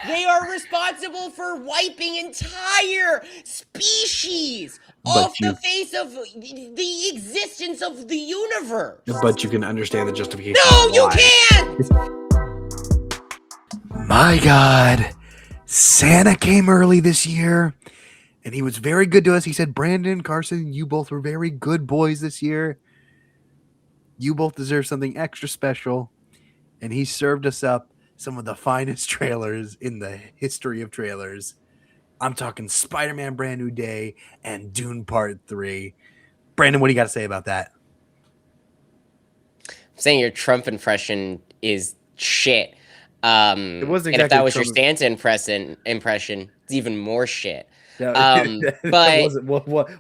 They are responsible for wiping entire species But off the you face of the existence of the universe. but you can understand the justification No, of you why. can't! My God, Santa came early this year, and he was very good to us. He said, "Brandon, Carson, you both were very good boys this year. You both deserve something extra special." And he served us up some of the finest trailers in the history of trailers. I'm talking Spider-Man Brand New Day and Dune Part 3. Brandon, what do you got to say about that? Saying your Trump impression is shit. It wasn't And if exactly that was your Trump. Santa impression, it's even more shit. No, that But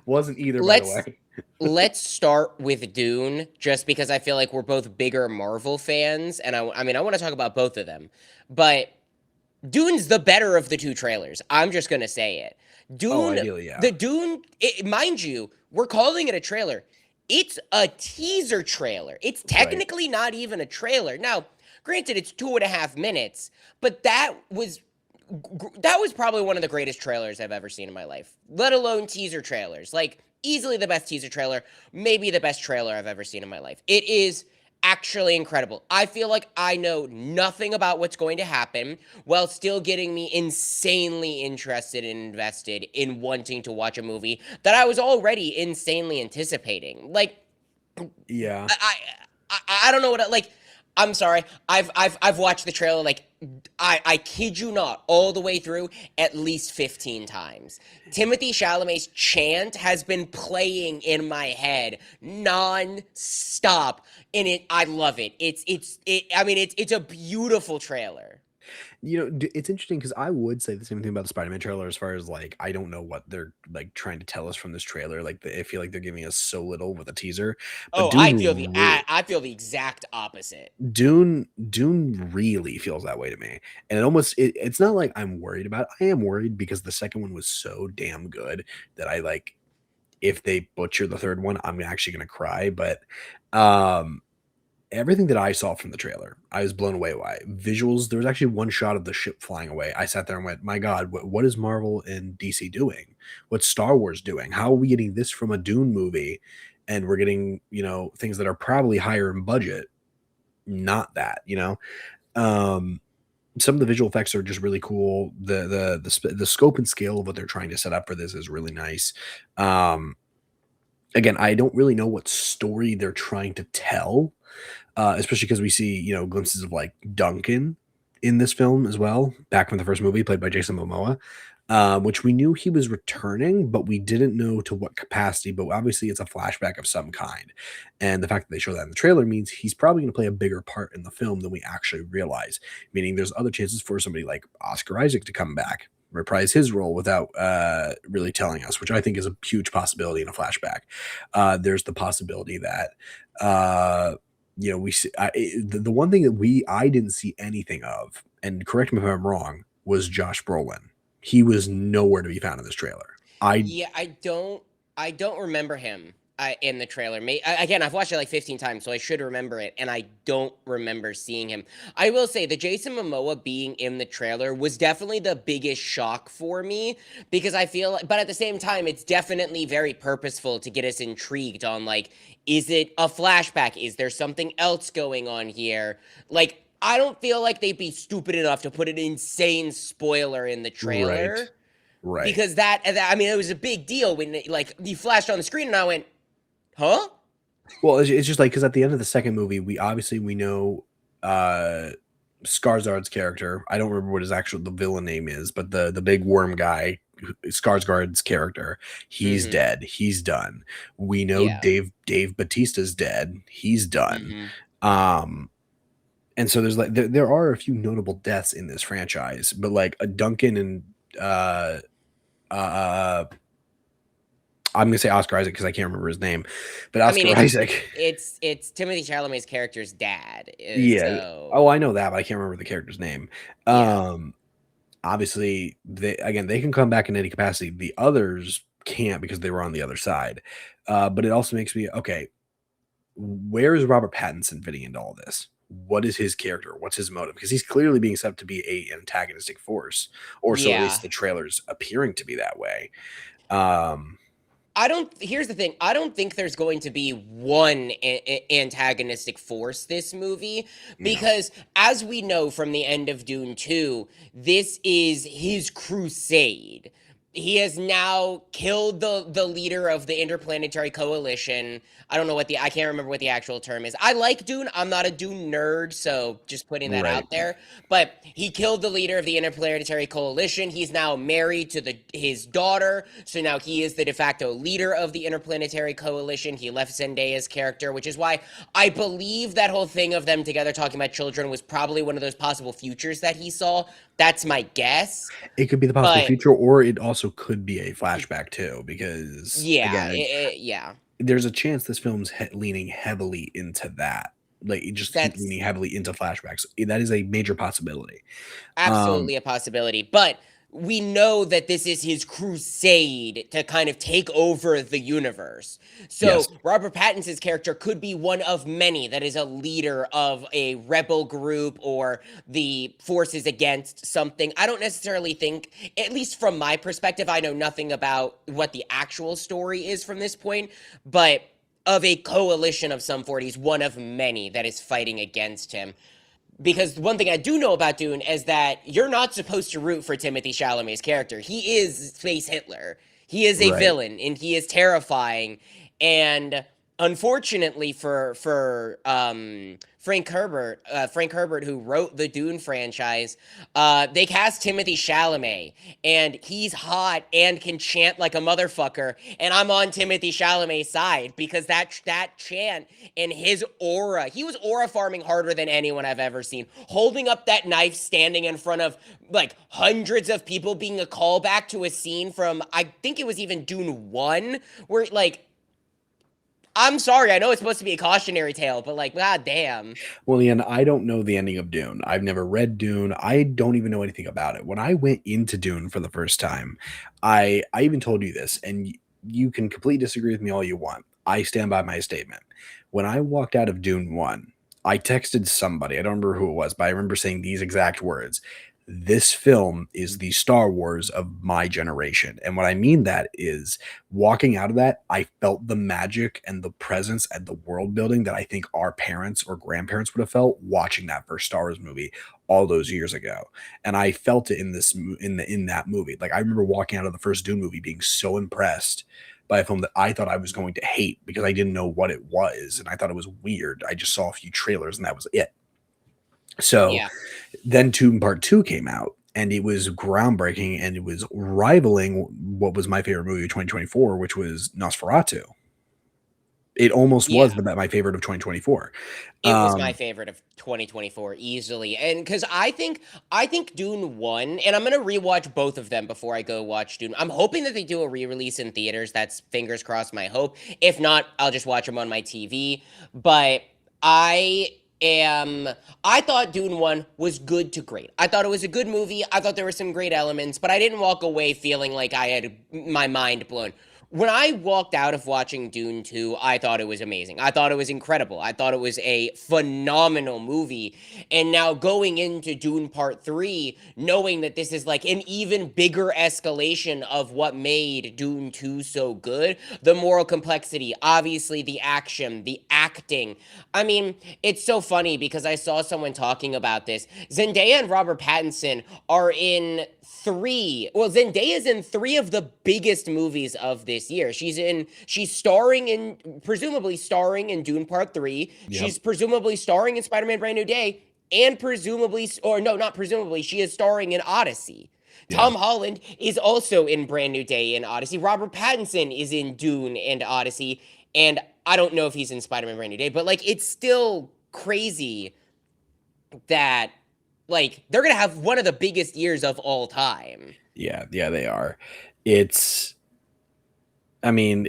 wasn't either, by the let's way. let's start with Dune, just because I feel like we're both bigger Marvel fans, and I mean I want to talk about both of them, but Dune's the better of the two trailers. I'm just gonna say it. Oh, Dune, ideally, yeah. the Dune, mind you, we're calling it a trailer. It's a teaser trailer. It's Right. technically not even a trailer. Now, granted, it's 2.5 minutes, but that was probably one of the greatest trailers I've ever seen in my life. Let alone teaser trailers. Like easily the best teaser trailer, maybe the best trailer I've ever seen in my life. It is actually incredible. I feel like I know nothing about what's going to happen while still getting me insanely interested and invested in wanting to watch a movie that I was already insanely anticipating. Like Yeah. I don't know what like. I'm sorry. I've watched the trailer like I kid you not all the way through at least 15 times. Timothee Chalamet's chant has been playing in my head non-stop, and I love it. I mean it's a beautiful trailer. It's interesting because I would say the same thing about the Spider-Man trailer as far as like I don't know what they're like trying to tell us from this trailer. Like I feel like they're giving us so little with a teaser, but Oh, I feel the exact opposite. Dune really feels that way to me, and it's not like I'm worried about it. I am worried because the second one was so damn good that I like if they butcher the third one, I'm actually gonna cry. But um everything that I saw from the trailer, I was blown away by visuals. There was actually one shot of the ship flying away. I sat there and went, "My God, what is Marvel and DC doing? What's Star Wars doing? How are we getting this from a Dune movie, and we're getting things that are probably higher in budget? Not that Um, some of the visual effects are just really cool. The scope and scale of what they're trying to set up for this is really nice. Um, Again, I don't really know what story they're trying to tell, especially because we see glimpses of like Duncan in this film as well, back from the first movie, played by Jason Momoa, which we knew he was returning, but we didn't know to what capacity. But obviously, it's a flashback of some kind, and the fact that they show that in the trailer means he's probably going to play a bigger part in the film than we actually realize. Meaning, there's other chances for somebody like Oscar Isaac to come back, reprise his role without really telling us, which I think is a huge possibility in a flashback. There's the possibility that we see the one thing that I didn't see anything of, and correct me if I'm wrong, was Josh Brolin. He was nowhere to be found in this trailer. Yeah, I don't remember him in the trailer. Again, I've watched it like 15 times, so I should remember it, and I don't remember seeing him. I will say the Jason Momoa being in the trailer was definitely the biggest shock for me because I feel, but at the same time, it's definitely very purposeful to get us intrigued on like, is it a flashback? Is there something else going on here? Like, I don't feel like they'd be stupid enough to put an insane spoiler in the Right, trailer right. because I mean it was a big deal when like he flashed on the screen and I went, huh? Well, it's just like because at the end of the second movie, we know uh Skarsgård's character. I don't remember what his actual the villain name is, but the big worm guy, Skarsgård's character, he's Mm-hmm. dead. He's done. We know Yeah. Dave Batista's dead. He's done. Mm-hmm. Um, and so there's like there are a few notable deaths in this franchise, but like a Duncan and uh I'm gonna say Oscar Isaac because I can't remember his name, but I mean Oscar Isaac. it's Timothy Chalamet's character's dad. Yeah. So Oh, I know that, but I can't remember the character's name. yeah. Um, Obviously, they can come back in any capacity. The others can't because they were on the other side. But it also makes me okay. Where is Robert Pattinson fitting into all this? what is his character? What's his motive? Because he's clearly being set up to be a antagonistic force, or so at Yeah. least the trailer's appearing to be that way. Um, Here's the thing. I don't think there's going to be one antagonistic force this movie, no, because as we know from the end of Dune 2, this is his crusade. He has now killed the leader of the Interplanetary Coalition. I can't remember what the actual term is. I like Dune. I'm not a Dune nerd, so just putting that right. out there. But he killed the leader of the Interplanetary Coalition. He's now married to his daughter, so now he is the de facto leader of the Interplanetary Coalition. He left Zendaya's character, which is why I believe that whole thing of them together talking about children was probably one of those possible futures that he saw. That's my guess. It could be the possible But future, or it also could be a flashback too, because yeah, again, yeah. there's a chance this film's leaning heavily into that. Like, it just keep That's leaning heavily into flashbacks. That is a major possibility. Um, absolutely a possibility. But we know that this is his crusade to kind of take over the universe. So yes, Robert Pattinson's character could be one of many that is a leader of a rebel group or the forces against something. I don't necessarily think, at least from my perspective, I know nothing about what the actual story is from this point, but of a coalition of some 40s, one of many that is fighting against him. Because one thing I do know about Dune is that you're not supposed to root for Timothée Chalamet's character. He is Space Hitler. He is a right. villain, and he is terrifying. And unfortunately for Frank Herbert, who wrote the Dune franchise, they cast Timothée Chalamet, and he's hot and can chant like a motherfucker. And I'm on Timothée Chalamet's side because that chant and his aura, he was aura farming harder than anyone I've ever seen. Holding up that knife, standing in front of like hundreds of people, being a callback to a scene from, I think it was even Dune 1, where like, I'm sorry, I know it's supposed to be a cautionary tale, but like, god damn. Well, Ian, I don't know the ending of Dune. I've never read Dune. I don't even know anything about it. When I went into Dune for the first time, I even told you this, and you can completely disagree with me all you want. I stand by my statement. When I walked out of Dune 1, I texted somebody. I don't remember who it was, but I remember saying these exact words. This film is the Star Wars of my generation. And what I mean that is, walking out of that, I felt the magic and the presence and the world building that I think our parents or grandparents would have felt watching that first Star Wars movie all those years ago. And I felt it in in that movie. Like, I remember walking out of the first Dune movie being so impressed by a film that I thought I was going to hate because I didn't know what it was and I thought it was weird. I just saw a few trailers and that was it. So Yeah. then Tune Part 2 came out, and it was groundbreaking, and it was rivaling what was my favorite movie of 2024, which was Nosferatu. It almost Yeah. was my favorite of 2024. It was my Um, favorite of 2024 easily. And cuz I think Dune 1, and I'm going to rewatch both of them before I go watch Dune. I'm hoping that they do a re-release in theaters. That's fingers crossed my hope. If not, I'll just watch them on my TV. But I am I thought Dune 1 was good to great. I thought it was a good movie. I thought there were some great elements, but I didn't walk away feeling like I had my mind blown. When I walked out of watching Dune 2, I thought it was amazing. I thought it was incredible. I thought it was a phenomenal movie. And now going into Dune Part 3, knowing that this is like an even bigger escalation of what made Dune 2 so good, the moral complexity, obviously the action, the acting. I mean, it's so funny because I saw someone talking about this. Zendaya and Robert Pattinson are in Zendaya's in three of the biggest movies of this year. She's starring in, presumably starring in Dune Part 3. yep. She's presumably starring in Spider-Man Brand New Day, and presumably, or no, not presumably, she is starring in Odyssey. Yeah. Tom Holland is also in Brand New Day and Odyssey. Robert Pattinson is in Dune and Odyssey, and I don't know if he's in Spider-Man Brand New Day, but like, it's still crazy that like they're gonna have one of the biggest years of all time. Yeah. Yeah, they are. It's, I mean,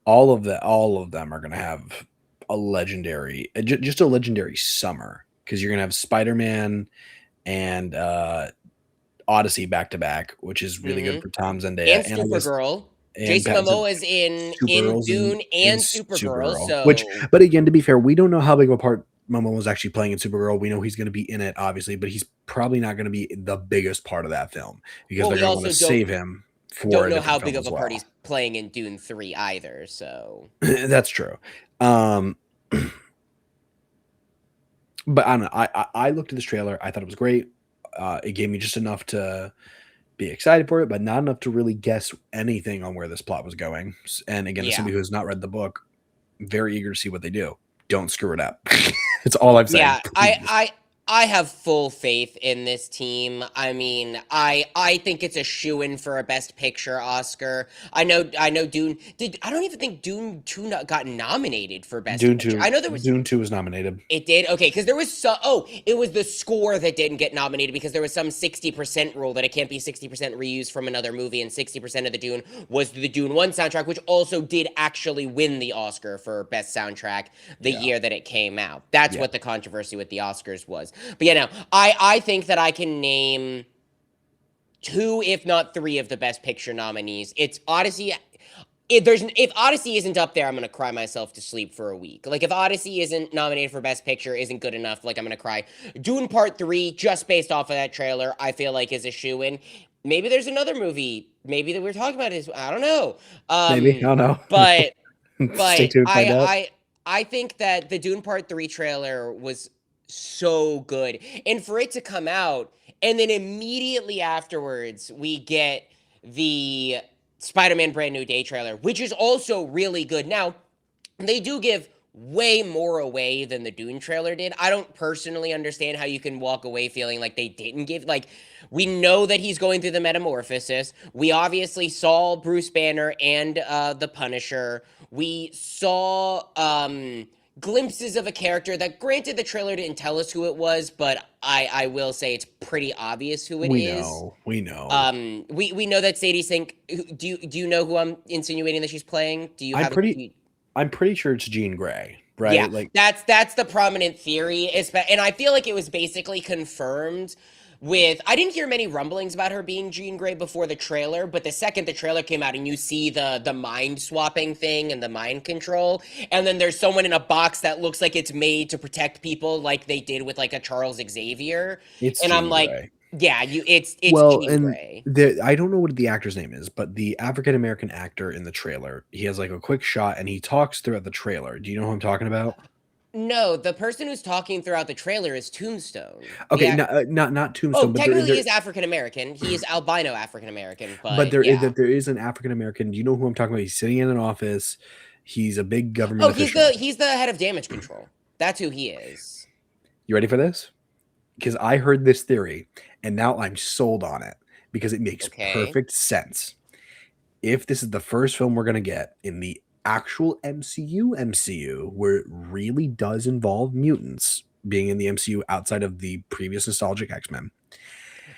all of them are going to have a legendary, just a legendary summer, because you're going to have Spider-Man and Odyssey back to back, which is really good Hmm. for Tom Zendaya, And and I guess Supergirl. and Jason Pattinson. Momoa is in Supergirl's Dune in and Supergirl, Supergirl, which, so but again, to be fair, we don't know how big of a part Momoa's actually playing in Supergirl. We know he's going to be in it, obviously, but he's probably not going to be the biggest part of that film because Well, they're we going to want to also don't save him for don't a know how different big film of as a part well. he's playing in Dune 3 either, so That's true. Um, but I don't know. I looked at this trailer. I thought it was great. It gave me just enough to be excited for it, but not enough to really guess anything on where this plot was going. And again, as yeah. somebody who has not read the book, very eager to see what they do. Don't screw it up. That's all I'm saying. Yeah, Please. I have full faith in this team. I mean, I think it's a shoo-in for a Best Picture Oscar. I know Dune did. I don't even think Dune 2 got nominated for Best Dune Picture. 2. I know there was. Dune 2 was nominated. It did? Okay, because there was so. Oh, it was the score that didn't get nominated because there was some 60% rule that it can't be 60% reused from another movie, and 60% of the Dune was the Dune 1 soundtrack, which also did actually win the Oscar for Best Soundtrack the Yeah. year that it came out. That's Yeah. what the controversy with the Oscars was. But yeah, no, I think that I can name two, if not three, of the Best Picture nominees. It's Odyssey. If Odyssey isn't up there, I'm gonna cry myself to sleep for a week. Like if Odyssey isn't nominated for Best Picture, isn't good enough, like I'm gonna cry. Dune Part 3, just based off of that trailer, I feel like is a shoo-in. Maybe there's another movie, maybe that we're talking about is I don't know. Maybe. I don't know. But Stay but tuned, find I out. I I think that the Dune Part 3 trailer was so good. And for it to come out and then immediately afterwards we get the Spider-Man Brand New Day trailer, which is also really good. Now, they do give way more away than the Dune trailer did. I don't personally understand how you can walk away feeling like they didn't give like we know that he's going through the metamorphosis. We obviously saw Bruce Banner and the Punisher. We saw glimpses of a character that granted the trailer didn't tell us who it was, but I will say it's pretty obvious who it We is. know. We know. We know that Sadie Sink. Do you know who I'm insinuating that she's playing? Do you I'm have pretty a? I'm pretty sure it's Jean Grey, Yeah, right? Like that's the prominent theory, and I feel like it was basically confirmed with I didn't hear many rumblings about her being Jean Grey before the trailer, but the second the trailer came out and you see the mind swapping thing and the mind control, and then there's someone in a box that looks like it's made to protect people like they did with like a Charles Xavier, it's and I'm Jean like, Grey. yeah, it's Well, Jean and Grey. I don't know what the actor's name is, but the African American actor in the trailer, he has like a quick shot and he talks throughout the trailer. Do you know who I'm talking about? No, the person who's talking throughout the trailer is Tombstone. Okay, not Oh, Tombstone, but technically he is African American. He is albino African American, but yeah. there is an African American. Do you know who I'm talking about? He's sitting in an office. He's a big government Oh, official. he's the head of damage control. That's who he is. You ready for this? Because I heard this theory and now I'm sold on it because it makes Okay. perfect sense. If this is the first film we're going to get in the actual MCU where it really does involve mutants being in the MCU outside of the previous nostalgic X-Men.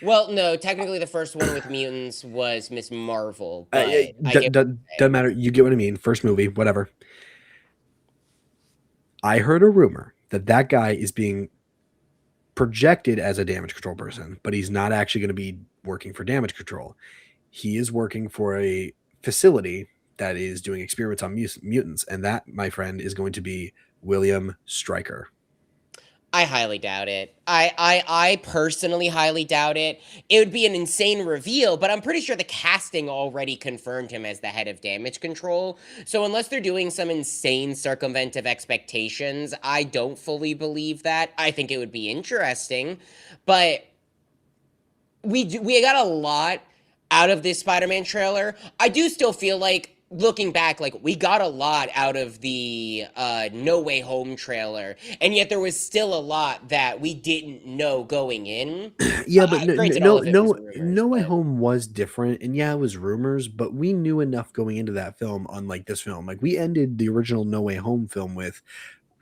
Well, no, technically the first one with mutants was Miss Marvel, but I get Doesn't matter. You get what I mean. First movie, whatever. I heard a rumor that that guy is being projected as a damage control person, but he's not actually going to be working for damage control. He is working for a facility that is doing experiments on mutants, and that, my friend, is going to be William Stryker. I highly doubt it. I personally highly doubt it. It would be an insane reveal, but I'm pretty sure the casting already confirmed him as the head of damage control. So unless they're doing some insane circumventive expectations, I don't fully believe that. I think it would be interesting, but we got a lot out of this Spider-Man trailer. I do still feel like looking back, like we got a lot out of the No Way Home trailer, and yet there was still a lot that we didn't know going in. Yeah, but Granted, all of it was rumors, No Way but Home was different, and yeah, it was rumors, but we knew enough going into that film. Unlike this film, like we ended the original No Way Home film with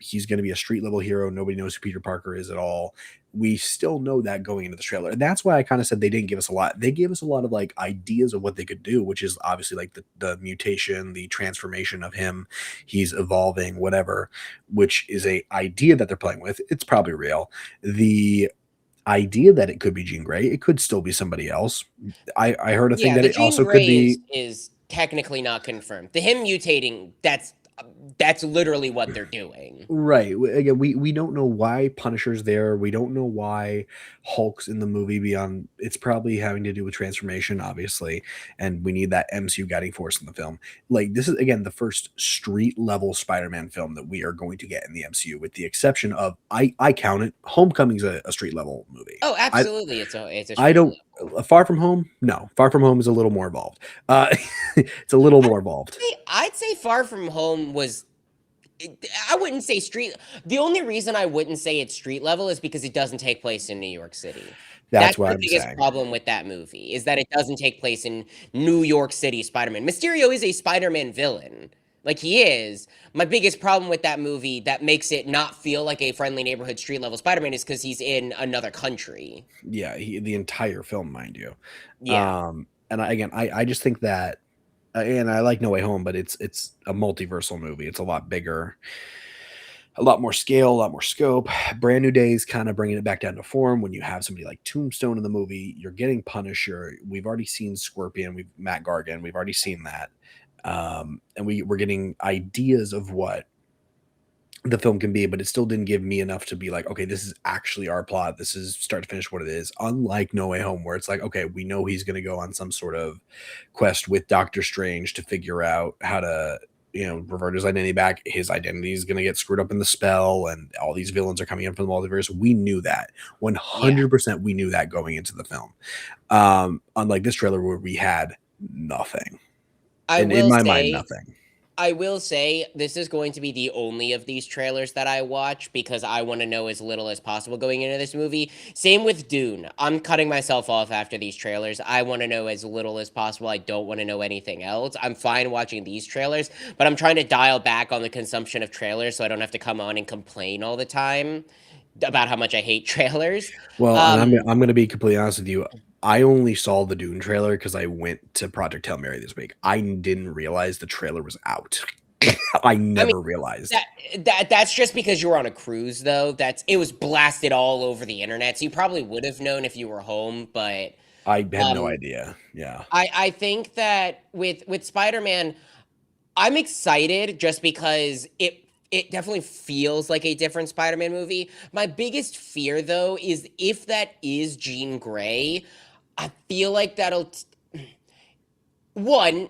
he's going to be a street level hero. Nobody knows who Peter Parker is at all. We still know that going into the trailer. And that's why I kind of said they didn't give us a lot. They gave us a lot of like ideas of what they could do, which is obviously like the mutation, the transformation of him. He's evolving, whatever, which is a idea that they're playing with. It's probably real. The idea that it could be Jean Grey, it could still be somebody else. I heard a thing yeah, that the it Jean also could Grey be is technically not confirmed. The him mutating, that's That's literally what they're doing. Right. Again, we don't know why Punisher's there. We don't know why Hulk's in the movie beyond it's probably having to do with transformation, obviously, and we need that MCU guiding force in the film. Like this is again the first street level Spider-Man film that we are going to get in the MCU, with the exception of I count it. Homecoming's a street level movie. Oh, I absolutely. It's a I street don't level. Far From Home. No, Far From Home is a little more involved. It's a little I'd more involved. I'd say Far From Home was I wouldn't say street. The only reason I wouldn't say it's street level is because it doesn't take place in New York City. That's That's what the I'm biggest saying. problem with that movie, is that it doesn't take place in New York City Spider-Man. Mysterio is a Spider-Man villain. Like he is. My biggest problem with that movie that makes it not feel like a friendly neighborhood street level Spider-Man is because he's in another country. Yeah, the entire film, mind you. Yeah. And I just think that, and I like No Way Home, but it's a multiversal movie. It's a lot bigger, a lot more scale, a lot more scope. Brand New Day is kind of bringing it back down to form. When you have somebody like Tombstone in the movie, you're getting Punisher. We've already seen Scorpion. We've Matt Gargan. We've already seen that, and we're getting ideas of what the film can be, but it still didn't give me enough to be like, okay, this is actually our plot. This is start to finish what it is. Unlike No Way Home, where it's like, okay, we know he's going to go on some sort of quest with Doctor Strange to figure out how to, revert his identity back. His identity is going to get screwed up in the spell, and all these villains are coming in from the multiverse. We knew that Yeah. 100%. We knew that going into the film. Unlike this trailer where we had nothing, I and in will my mind, say nothing. I will say this is going to be the only of these trailers that I watch because I want to know as little as possible going into this movie. Same with Dune. I'm cutting myself off after these trailers. I want to know as little as possible. I don't want to know anything else. I'm fine watching these trailers, but I'm trying to dial back on the consumption of trailers so I don't have to come on and complain all the time about how much I hate trailers. Well, and Um, I'm gonna be completely honest with you. I only saw the Dune trailer because I went to Project Hail Mary this week. I didn't realize the trailer was out. I I mean, never realized. That that's just because you were on a cruise, though. It was blasted all over the internet, so you probably would have known if you were home. But I had no um, idea. Yeah. I think that with Spider-Man, I'm excited just because it definitely feels like a different Spider-Man movie. My biggest fear, though, is if that is Jean Grey, I feel like one,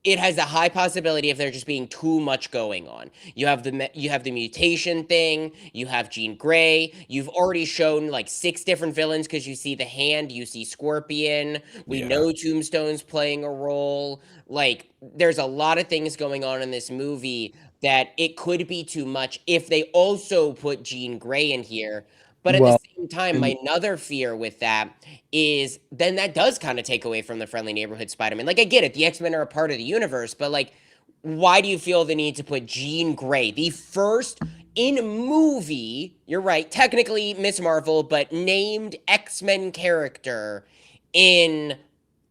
it has a high possibility of there just being too much going on. You have the mutation thing, you have Jean Grey, you've already shown like six different villains because you see the Hand, you see Scorpion, we Yeah. know Tombstone's playing a role. Like there's a lot of things going on in this movie that it could be too much if they also put Jean Grey in here. But at the Well, same time, and my another fear with that is then that does kind of take away from the friendly neighborhood Spider-Man. Like I get it, the X-Men are a part of the universe, but like why do you feel the need to put Jean Grey, the first in movie, you're right, technically Miss Marvel, but named X-Men character in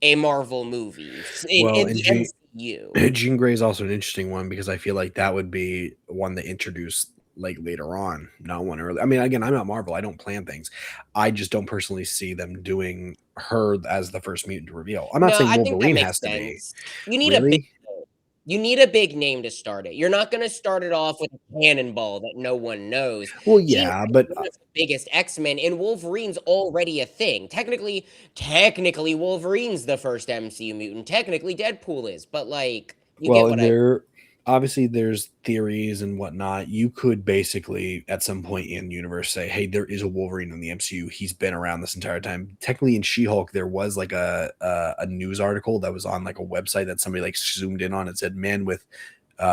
a Marvel movie well, in and the MCU? Jean Grey is also an interesting one because I feel like that would be one that introduced like later on, not one early. I mean, again, I'm not Marvel. I don't plan things. I just don't personally see them doing her as the first mutant to reveal. I'm not No, saying I think that Wolverine makes has to be. sense. You need a big Really? You need a big name to start it. You're not gonna start it off with a cannonball that no one knows. Well, Jean yeah, Grey's but one of the biggest X-Men, and Wolverine's already a thing. Technically, Wolverine's the first MCU mutant. Technically, Deadpool is, but like, you well, get and what I mean. there obviously there's theories and whatnot. You could basically at some point in universe say, "Hey, there is a Wolverine in the MCU. He's been around this entire time." Technically, in She-Hulk, there was like a news article that was on like a website that somebody like zoomed in on. It said, "Man with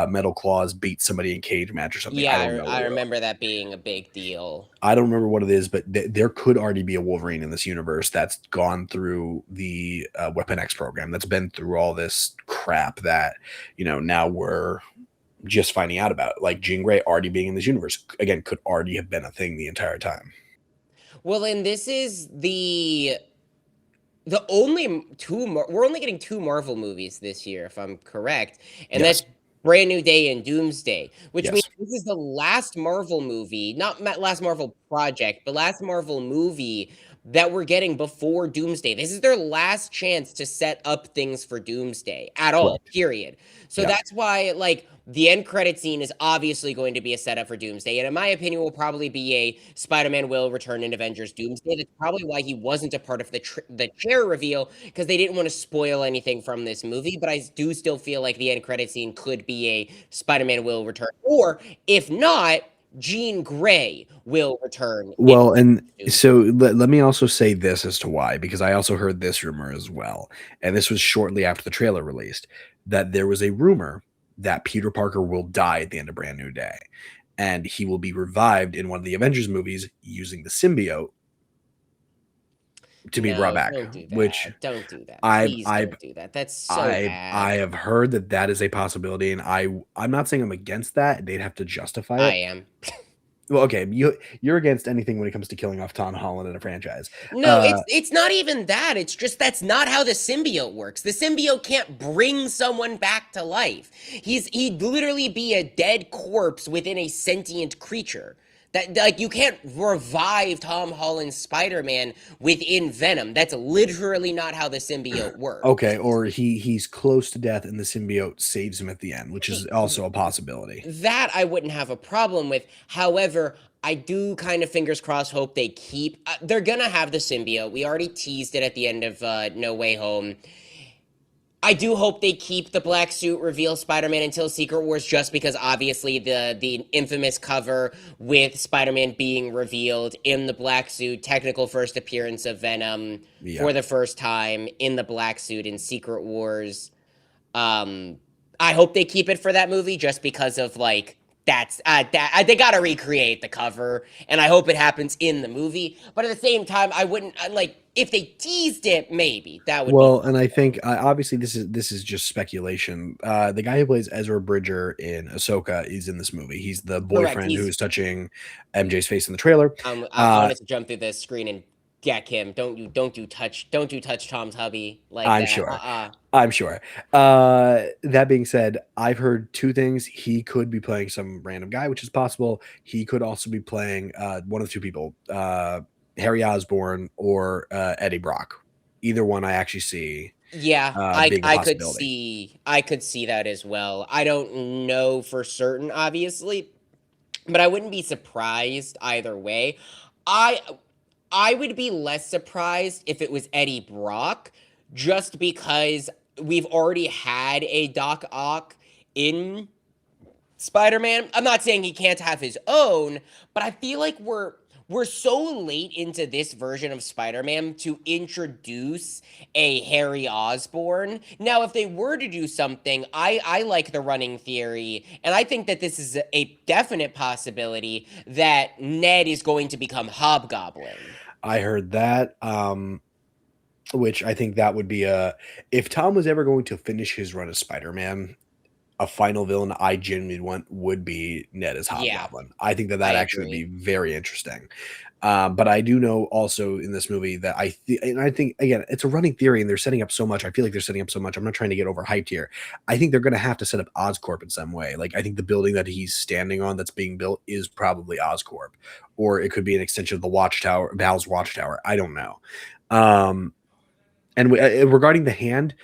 metal claws beat somebody in cage match or something." I Yeah, don't know. I remember that being a big deal. I don't remember what it is, but there could already be a Wolverine in this universe that's gone through the Weapon X program, that's been through all this crap that now we're just finding out about. Like Jean Grey already being in this universe again could already have been a thing the entire time. Well, and this is the only we're only getting two Marvel movies this year, if I'm correct, and Yes, that's Brand New Day and Doomsday, which means yes, this is the last Marvel movie, not last Marvel project, but last Marvel movie that we're getting before Doomsday. This is their last chance to set up things for Doomsday at all, Correct. period. So Yeah. that's why, like, the end credit scene is obviously going to be a setup for Doomsday, and in my opinion, will probably be a Spider-Man will return in Avengers Doomsday. That's probably why he wasn't a part of the chair reveal, because they didn't want to spoil anything from this movie. But I do still feel like the end credit scene could be a Spider-Man will return, or if not, Jean Grey will return in Well, and Doomsday. so let me also say this as to why, because I also heard this rumor as well. And this was shortly after the trailer released, that there was a rumor that Peter Parker will die at the end of Brand New Day. And he will be revived in one of the Avengers movies using the symbiote to be brought No, back, don't do which that. Don't do that. I've Please I've don't do that. That's so I bad. have heard that that is a possibility, and I'm not saying I'm against that. They'd have to justify I it. am. Well, okay, you're against anything when it comes to killing off Tom Holland in a franchise. No, Uh, it's not even that. It's just that's not how the symbiote works. The symbiote can't bring someone back to life. He'd literally be a dead corpse within a sentient creature. That, like, you can't revive Tom Holland's Spider-Man within Venom. That's literally not how the symbiote okay, works. or he's close to death, and the symbiote saves him at the end, which is also a possibility. That I wouldn't have a problem with. However, I do kind of fingers crossed hope they keep. They're gonna have the symbiote. We already teased it at the end of No Way Home. I do hope they keep the black suit reveal Spider-Man until Secret Wars, just because obviously the infamous cover with Spider-Man being revealed in the black suit, technical first appearance of Venom Yeah. for the first time in the black suit in Secret Wars. Um, I hope they keep it for that movie, just because of, like, they gotta recreate the cover, and I hope it happens in the movie. But at the same time, I wouldn't like if they teased it. Maybe that would be Well, and I fine. think obviously this is just speculation. The guy who plays Ezra Bridger in Ahsoka is in this movie. He's the Correct. boyfriend who is touching MJ's face in the trailer. I Uh, wanted to jump through the screen and deck him. Don't you touch Tom's hubby like I'm that. sure. I'm sure. That being said, I've heard two things. He could be playing some random guy, which is possible. He could also be playing one of two people, Harry Osborn or Eddie Brock. Either one I actually see Yeah, being a possibility. I could see that as well. I don't know for certain, obviously, but I wouldn't be surprised either way. I I would be less surprised if it was Eddie Brock, just because we've already had a Doc Ock in Spider-Man. I'm not saying he can't have his own, but I feel like we're so late into this version of Spider-Man to introduce a Harry Osborn. Now, if they were to do something, I like the running theory, and I think that this is a definite possibility that Ned is going to become Hobgoblin. I heard that, which I think that would be a if Tom was ever going to finish his run as Spider-Man, a final villain I genuinely want would be Ned as Yeah, Hobgoblin. I think that I that actually would be agree. very interesting. But I do know also in this movie that and I think again it's a running theory and they're setting up so much. I feel like they're setting up so much. I'm not trying to get overhyped here. I think they're going to have to set up Oscorp in some way. Like I think the building that he's standing on that's being built is probably Oscorp, or it could be an extension of the Watchtower, Val's Watchtower. I don't know. Um, and regarding the hand,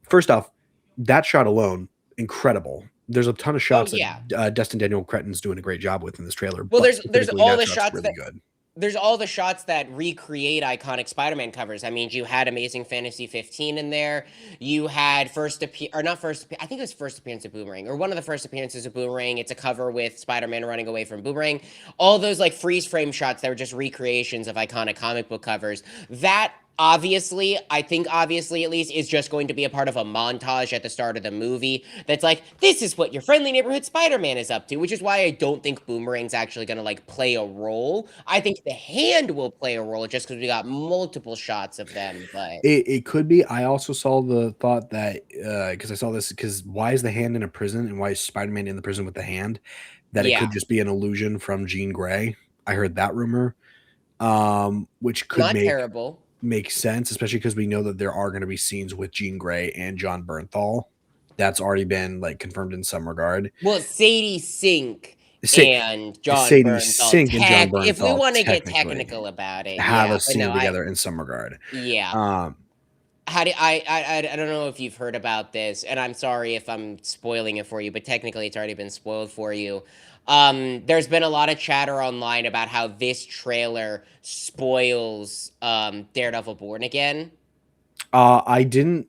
first off, that shot alone, incredible. There's a ton of Oh shots that yeah. Destin Daniel Cretton's doing a great job with in this trailer, Well, but specifically that shot's really good. there's all the shots that recreate iconic Spider-Man covers. I mean, you had Amazing Fantasy 15 in there. You had I think it was first appearance of Boomerang, or one of the first appearances of Boomerang. It's a cover with Spider-Man running away from Boomerang. All those, like, freeze frame shots that were just recreations of iconic comic book covers. That obviously, I think obviously at least, is just going to be a part of a montage at the start of the movie that's like, this is what your friendly neighborhood Spider-Man is up to, which is why I don't think Boomerang's actually going to, like, play a role. I think the hand will play a role just because we got multiple shots of them, but It could be. I also saw the thought that because I saw this because why is the hand in a prison and why is Spider-Man in the prison with the hand? That it yeah, could just be an illusion from Jean Grey. I heard that rumor, which could not terrible. make sense, especially because we know that there are going to be scenes with Jean Grey and John Bernthal. That's already been like confirmed in some regard. Well, Sadie Sink Say, and John Sadie Bernthal Sink and John if we Bernthal want to get technically technical about it, have yeah, a but no, scene together in some regard. yeah. Um, How do I don't know if you've heard about this, and I'm sorry if I'm spoiling it for you, but technically it's already been spoiled for you. There's been a lot of chatter online about how this trailer spoils Daredevil Born Again. I didn't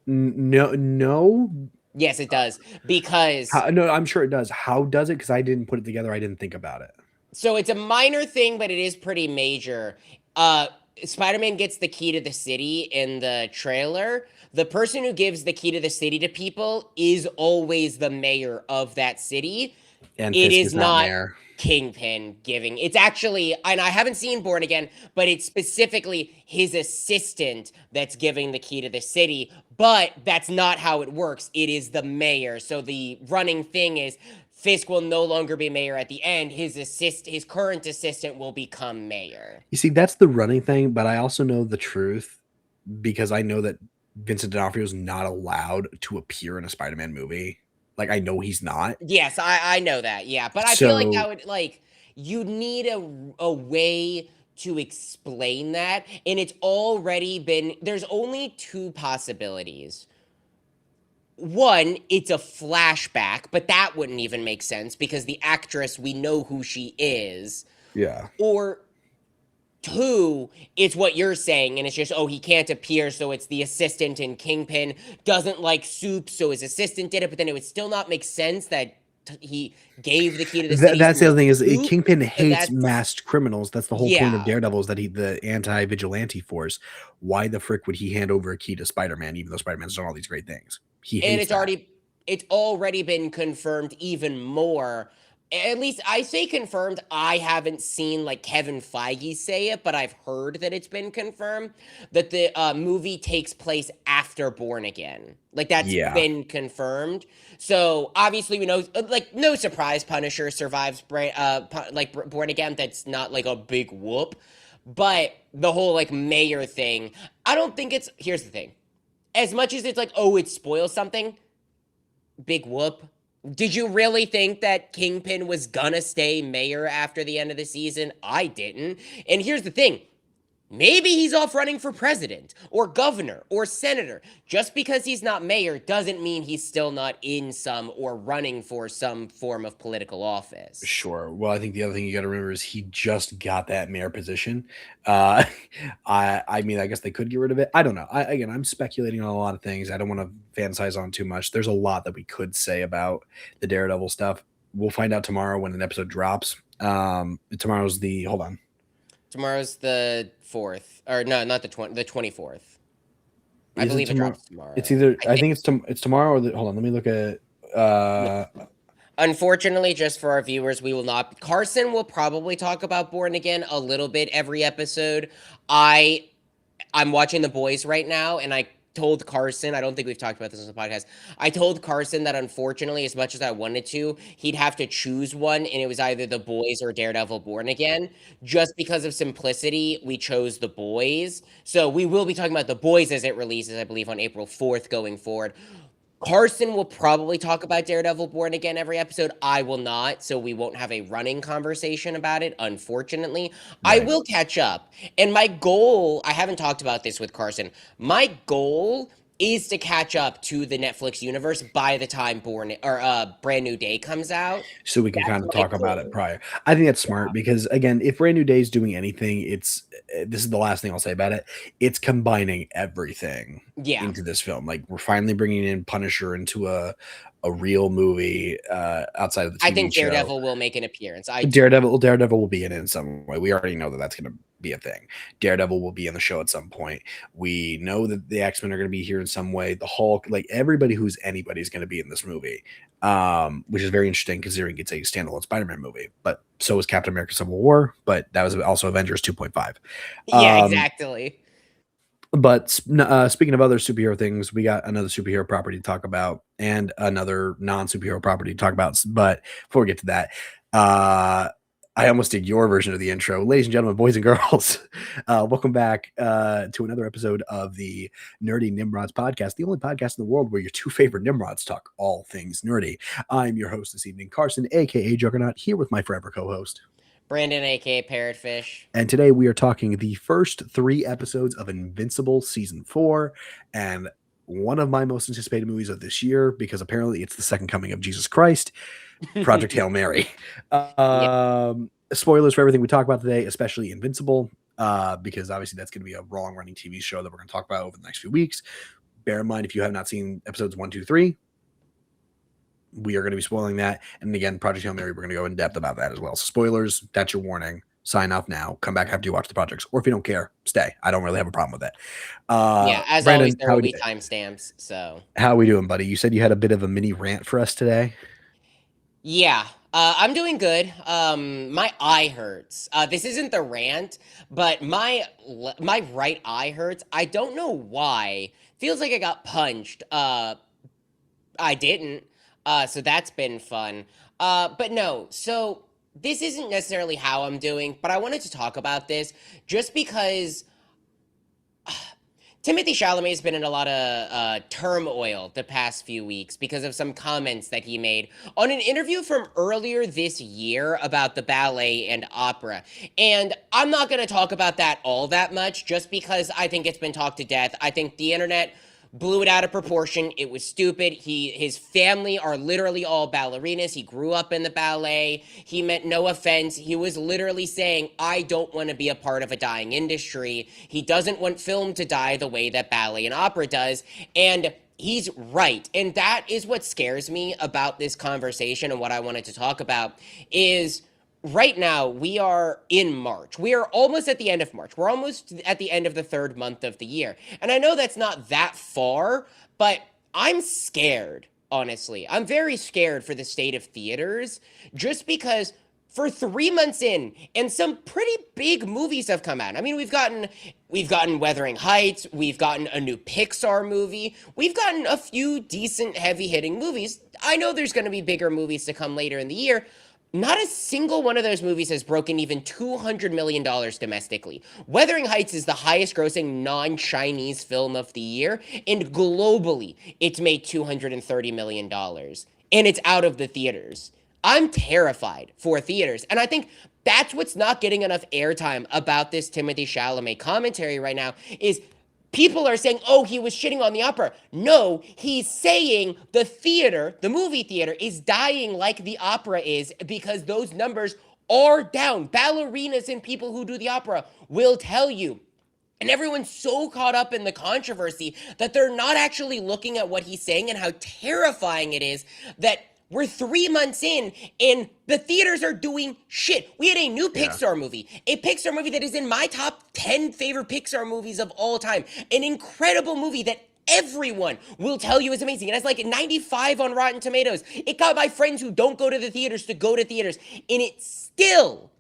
no. Yes, it does. Because No, I'm sure it does. How does it? Because I didn't put it together. I didn't think about it. so it's a minor thing, but it is pretty major. Spider-Man gets the key to the city in the trailer. The person who gives the key to the city to people is always the mayor of that city. And It Fisk is is not not mayor. Kingpin giving. It's actually, and I haven't seen Born Again, but it's specifically his assistant that's giving the key to the city. But that's not how it works. It is the mayor. So the running thing is Fisk will no longer be mayor at the end. His current assistant will become mayor. You see, that's the running thing, but I also know the truth because I know that Vincent D'Onofrio is not allowed to appear in a Spider-Man movie. Like, I know he's not. Yes, I know that. Yeah, but I feel like that So would you need a way to explain that, and it's already been there's only two possibilities. One, it's a flashback, but that wouldn't even make sense because the actress, we know who she is. yeah. Or two, it's what you're saying, and it's just, oh, he can't appear, so it's the assistant, and Kingpin doesn't like soup, so his assistant did it, but then it would still not make sense that he gave the key to the city That's to the a other thing is soup. Kingpin So hates that's masked criminals. That's the whole point of yeah. Daredevil is that he the anti-vigilante force. Why the frick would he hand over a key to Spider-Man even though Spider-Man's done all these great things? He And hates that. it's already been confirmed even more. At least I say confirmed. I haven't seen like Kevin Feige say it, but I've heard that it's been confirmed that the movie takes place after Born Again. Like that's Yeah. been confirmed. So obviously we know, like no surprise, Punisher survives Born Again. That's not like a big whoop, but the whole like mayor thing. I don't think it's. Here's the thing. As much as it's like, oh, it spoils something, big whoop. Did you really think that Kingpin was gonna stay mayor after the end of the season? I didn't. And here's the thing. Maybe he's off running for president or governor or senator. Just because he's not mayor doesn't mean he's still not in some or running for some form of political office. Sure. Well, I think the other thing you got to remember is he just got that mayor position. Uh, I mean, I guess they could get rid of it. I don't know. Again, I'm speculating on a lot of things. I don't want to fantasize on too much. There's a lot that we could say about the Daredevil stuff. We'll find out tomorrow when an episode drops. Tomorrow's the hold on. Tomorrow's the 4th. Or no, not the 24th. I Is it believe it tomorrow? drops tomorrow. It's either I think it's tomorrow or hold on. Let me look at Unfortunately, just for our viewers, we will not. Carson will probably talk about Born Again a little bit every episode. I'm watching The Boys right now, and I told Carson, I don't think we've talked about this on the podcast. I told Carson that unfortunately, as much as I wanted to, he'd have to choose one, and it was either The Boys or Daredevil Born Again. Just because of simplicity, we chose The Boys. So we will be talking about The Boys as it releases, I believe, on April 4th going forward. Carson will probably talk about Daredevil Born Again every episode. I will not, so we won't have a running conversation about it, unfortunately. I right. will catch up. And my goal, I haven't talked about this with Carson. My goal is to catch up to the Netflix universe by the time Brand New Day comes out. So we can That's kind of my talk about it goal. prior. I think that's smart because again, if Brand New Day is doing anything, it's this is the last thing I'll say about it. It's combining everything Yeah. into this film. Like we're finally bringing in Punisher into a real movie outside of the TV I think show. Daredevil will make an appearance. Daredevil will be in it in some way. We already know that that's going to be a thing. Daredevil will be in the show at some point. We know that the X-Men are going to be here in some way. The Hulk, like everybody who's anybody is going to be in this movie, which is very interesting considering it's a standalone Spider-Man movie. But so is Captain America: Civil War. But that was also Avengers 2.5. Yeah, exactly. But speaking of other superhero things, we got another superhero property to talk about and another non-superhero property to talk about. But before we get to that, I almost did your version of the intro. Ladies and gentlemen, boys and girls, welcome back to another episode of the Nerdy Nimrods podcast, the only podcast in the world where your two favorite Nimrods talk all things nerdy. I'm your host this evening, Carson, aka Juggernaut, here with my forever co-host. Brandon, aka Parrotfish. And today we are talking the first 3 episodes of Invincible Season 4, and one of my most anticipated movies of this year, because apparently it's the second coming of Jesus Christ, Project Hail Mary. Yep. Spoilers for everything we talk about today, especially Invincible, because obviously that's going to be a long-running TV show that we're going to talk about over the next few weeks. Bear in mind, if you have not seen episodes 1, 2, 3, we are going to be spoiling that. And again, Project Hail Mary, we're going to go in depth about that as well. So spoilers, that's your warning. Sign off now. Come back after you watch the projects. Or if you don't care, stay. I don't really have a problem with that. Yeah, as Brandon, always, there will be timestamps. So how are we doing, buddy? You said you had a bit of a mini rant for us today. yeah, I'm doing good. My eye hurts. This isn't the rant, but my right eye hurts. I don't know why. Feels like I got punched. I didn't. So that's been fun. But no, so this isn't necessarily how I'm doing, but I wanted to talk about this just because Timothee Chalamet has been in a lot of turmoil the past few weeks because of some comments that he made on an interview from earlier this year about the ballet and opera. And I'm not going to talk about that all that much just because I think it's been talked to death. I think the internet blew it out of proportion. It was stupid. His family are literally all ballerinas. He grew up in the ballet. He meant no offense. He was literally saying, I don't want to be a part of a dying industry. He doesn't want film to die the way that ballet and opera does. And he's right. And that is what scares me about this conversation, and what I wanted to talk about is right now we are in March. We are almost at the end of March. We're almost at the end of the third month of the year. And I know that's not that far, but I'm scared, honestly. I'm very scared for the state of theaters just because for 3 months in, and some pretty big movies have come out. I mean, we've gotten Wuthering Heights, we've gotten a new Pixar movie, we've gotten a few decent heavy-hitting movies. I know there's going to be bigger movies to come later in the year. Not a single one of those movies has broken even $200 million domestically. Wuthering Heights is the highest grossing non-Chinese film of the year, and globally, it's made $230 million. And it's out of the theaters. I'm terrified for theaters. And I think that's what's not getting enough airtime about this Timothee Chalamet commentary right now is people are saying, oh, he was shitting on the opera. No, he's saying the theater, the movie theater, is dying like the opera is because those numbers are down. Ballerinas and people who do the opera will tell you. And everyone's so caught up in the controversy that they're not actually looking at what he's saying and how terrifying it is that we're 3 months in and the theaters are doing shit. We had a new Pixar movie, a Pixar movie that is in my top 10 favorite Pixar movies of all time. An incredible movie that everyone will tell you is amazing. It has like 95 on Rotten Tomatoes. It got my friends who don't go to the theaters to go to theaters. And it still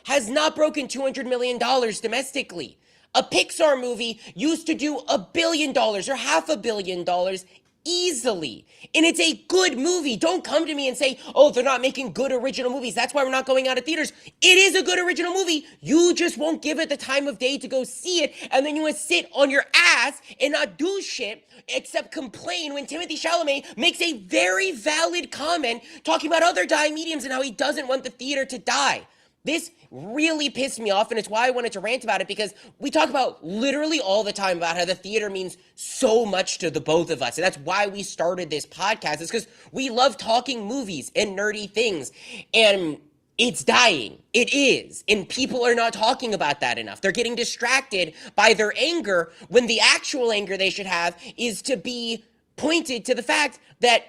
has not broken $200 million domestically. A Pixar movie used to do $1 billion or $500 million easily. And it's a good movie. Don't come to me and say, oh, they're not making good original movies. That's why we're not going out of theaters. It is a good original movie. You just won't give it the time of day to go see it. And then you want to sit on your ass and not do shit except complain when Timothee Chalamet makes a very valid comment talking about other dying mediums and how he doesn't want the theater to die. This really pissed me off, and it's why I wanted to rant about it, because we talk about literally all the time about how the theater means so much to the both of us, and that's why we started this podcast. It's because we love talking movies and nerdy things, and it's dying. It is, and people are not talking about that enough. They're getting distracted by their anger when the actual anger they should have is to be pointed to the fact that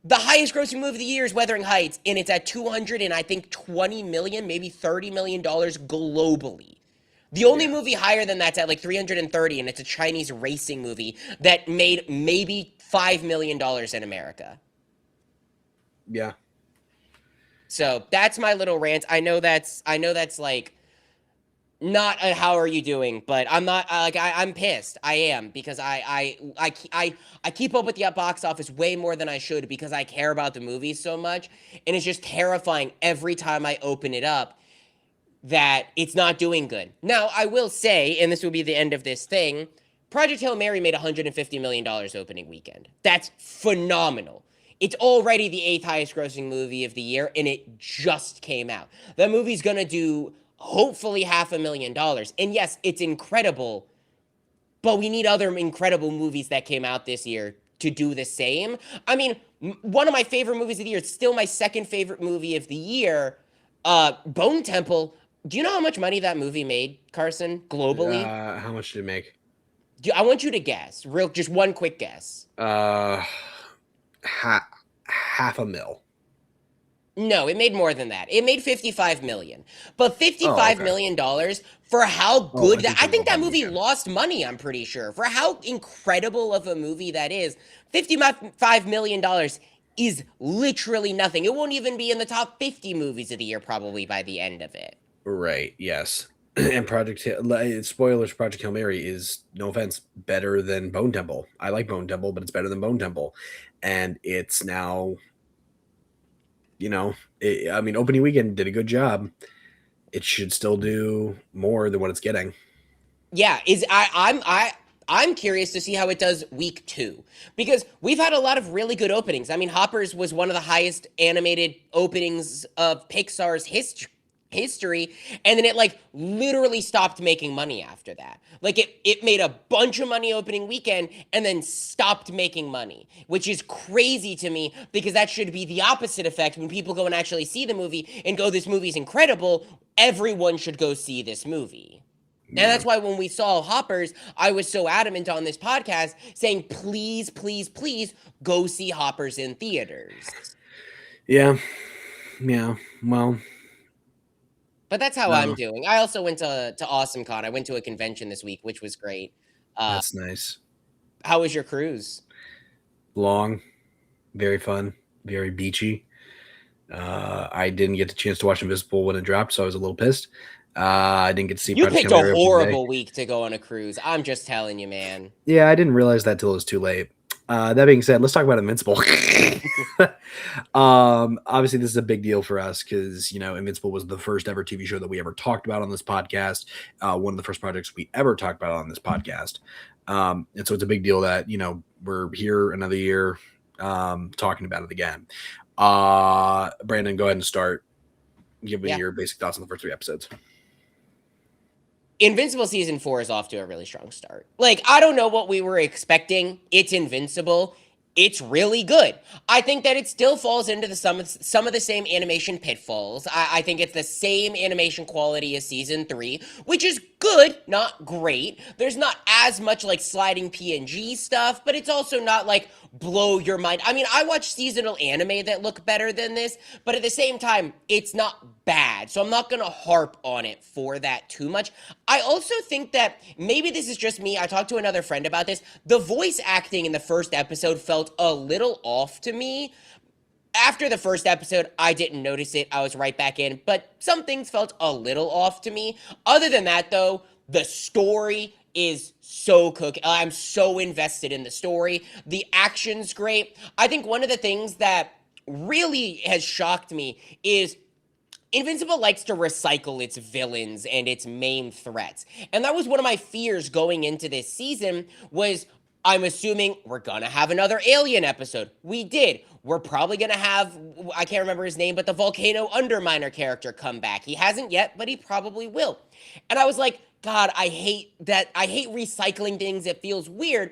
the highest grossing movie of the year is Wuthering Heights, and it's at 200 and I think 20 million, maybe $30 million globally. The only movie higher than that's at like 330, and it's a Chinese racing movie that made maybe $5 million in America. Yeah. So that's my little rant. I know that's like Not how are you doing, but I'm not I'm pissed. I am because I keep up with the box office way more than I should because I care about the movies so much, and it's just terrifying every time I open it up that it's not doing good. Now, I will say, and this will be the end of this thing, Project Hail Mary made $150 million opening weekend. That's phenomenal. It's already the 8th highest grossing movie of the year, and it just came out. That movie's gonna do hopefully $500,000. And yes, it's incredible, but we need other incredible movies that came out this year to do the same. I mean, one of my favorite movies of the year, it's still my second favorite movie of the year, Bone Temple. Do you know how much money that movie made, Carson, globally? How much did it make? I want you to guess, just one quick guess. Half a mil. No, it made more than that. It made 55 million. But 55 okay. million dollars for how good I I think that opening movie weekend. lost money, I'm pretty sure. For how incredible of a movie that is, 55 million dollars is literally nothing. It won't even be in the top 50 movies of the year probably by the end of it. Right. Yes. And spoilers. Project Hail Mary is, no offense, better than Bone Temple. I like Bone Temple, but it's better than Bone Temple, and it's now. I mean, opening weekend did a good job. It should still do more than what it's getting. Yeah, I'm curious to see how it does week 2 because we've had a lot of really good openings. I mean, Hoppers was one of the highest animated openings of Pixar's history, and then it like literally stopped making money after that. Like it made a bunch of money opening weekend and then stopped making money, which is crazy to me because that should be the opposite effect. When people go and actually see the movie and go, this movie's incredible, everyone should go see this movie. And Yeah. that's why when we saw Hoppers, I was so adamant on this podcast saying, please, please, please go see Hoppers in theaters. Yeah. Yeah. Well, But that's how I'm no, doing. I also went to AwesomeCon. I went to a convention this week, which was great. that's nice. How was your cruise? Long, very fun, very beachy. I didn't get the chance to watch Invincible when it dropped, so I was a little pissed. I didn't get to see You Project picked Hail a Mary opening day. horrible week to go on a cruise. I'm just telling you, man. Yeah, I didn't realize that till it was too late. That being said, let's talk about Invincible. Obviously, this is a big deal for us because Invincible was the first ever TV show that we ever talked about on this podcast. One of the first projects we ever talked about on this podcast, and so it's a big deal that we're here another year talking about it again. Brandon, go ahead and start. Give me your basic thoughts on the first 3 episodes. Invincible season 4 is off to a really strong start. Like, I don't know what we were expecting. It's Invincible. It's really good. I think that it still falls into some of the same animation pitfalls. I think it's the same animation quality as season 3, which is good, not great. There's not as much like sliding PNG stuff, but it's also not like blow your mind. I mean, I watch seasonal anime that look better than this, but at the same time, it's not bad. So I'm not going to harp on it for that too much. I also think that maybe this is just me. I talked to another friend about this. The voice acting in the first episode felt a little off to me. After the first episode, I didn't notice it. I was right back in, but some things felt a little off to me. Other than that, though, the story is so cooking. I'm so invested in the story. The action's great. I think one of the things that really has shocked me is Invincible likes to recycle its villains and its main threats. And that was one of my fears going into this season was I'm assuming we're going to have another alien episode. We did. We're probably going to have, I can't remember his name, but the Volcano Underminer character come back. He hasn't yet, but he probably will. And I was like, God, I hate that. I hate recycling things. It feels weird.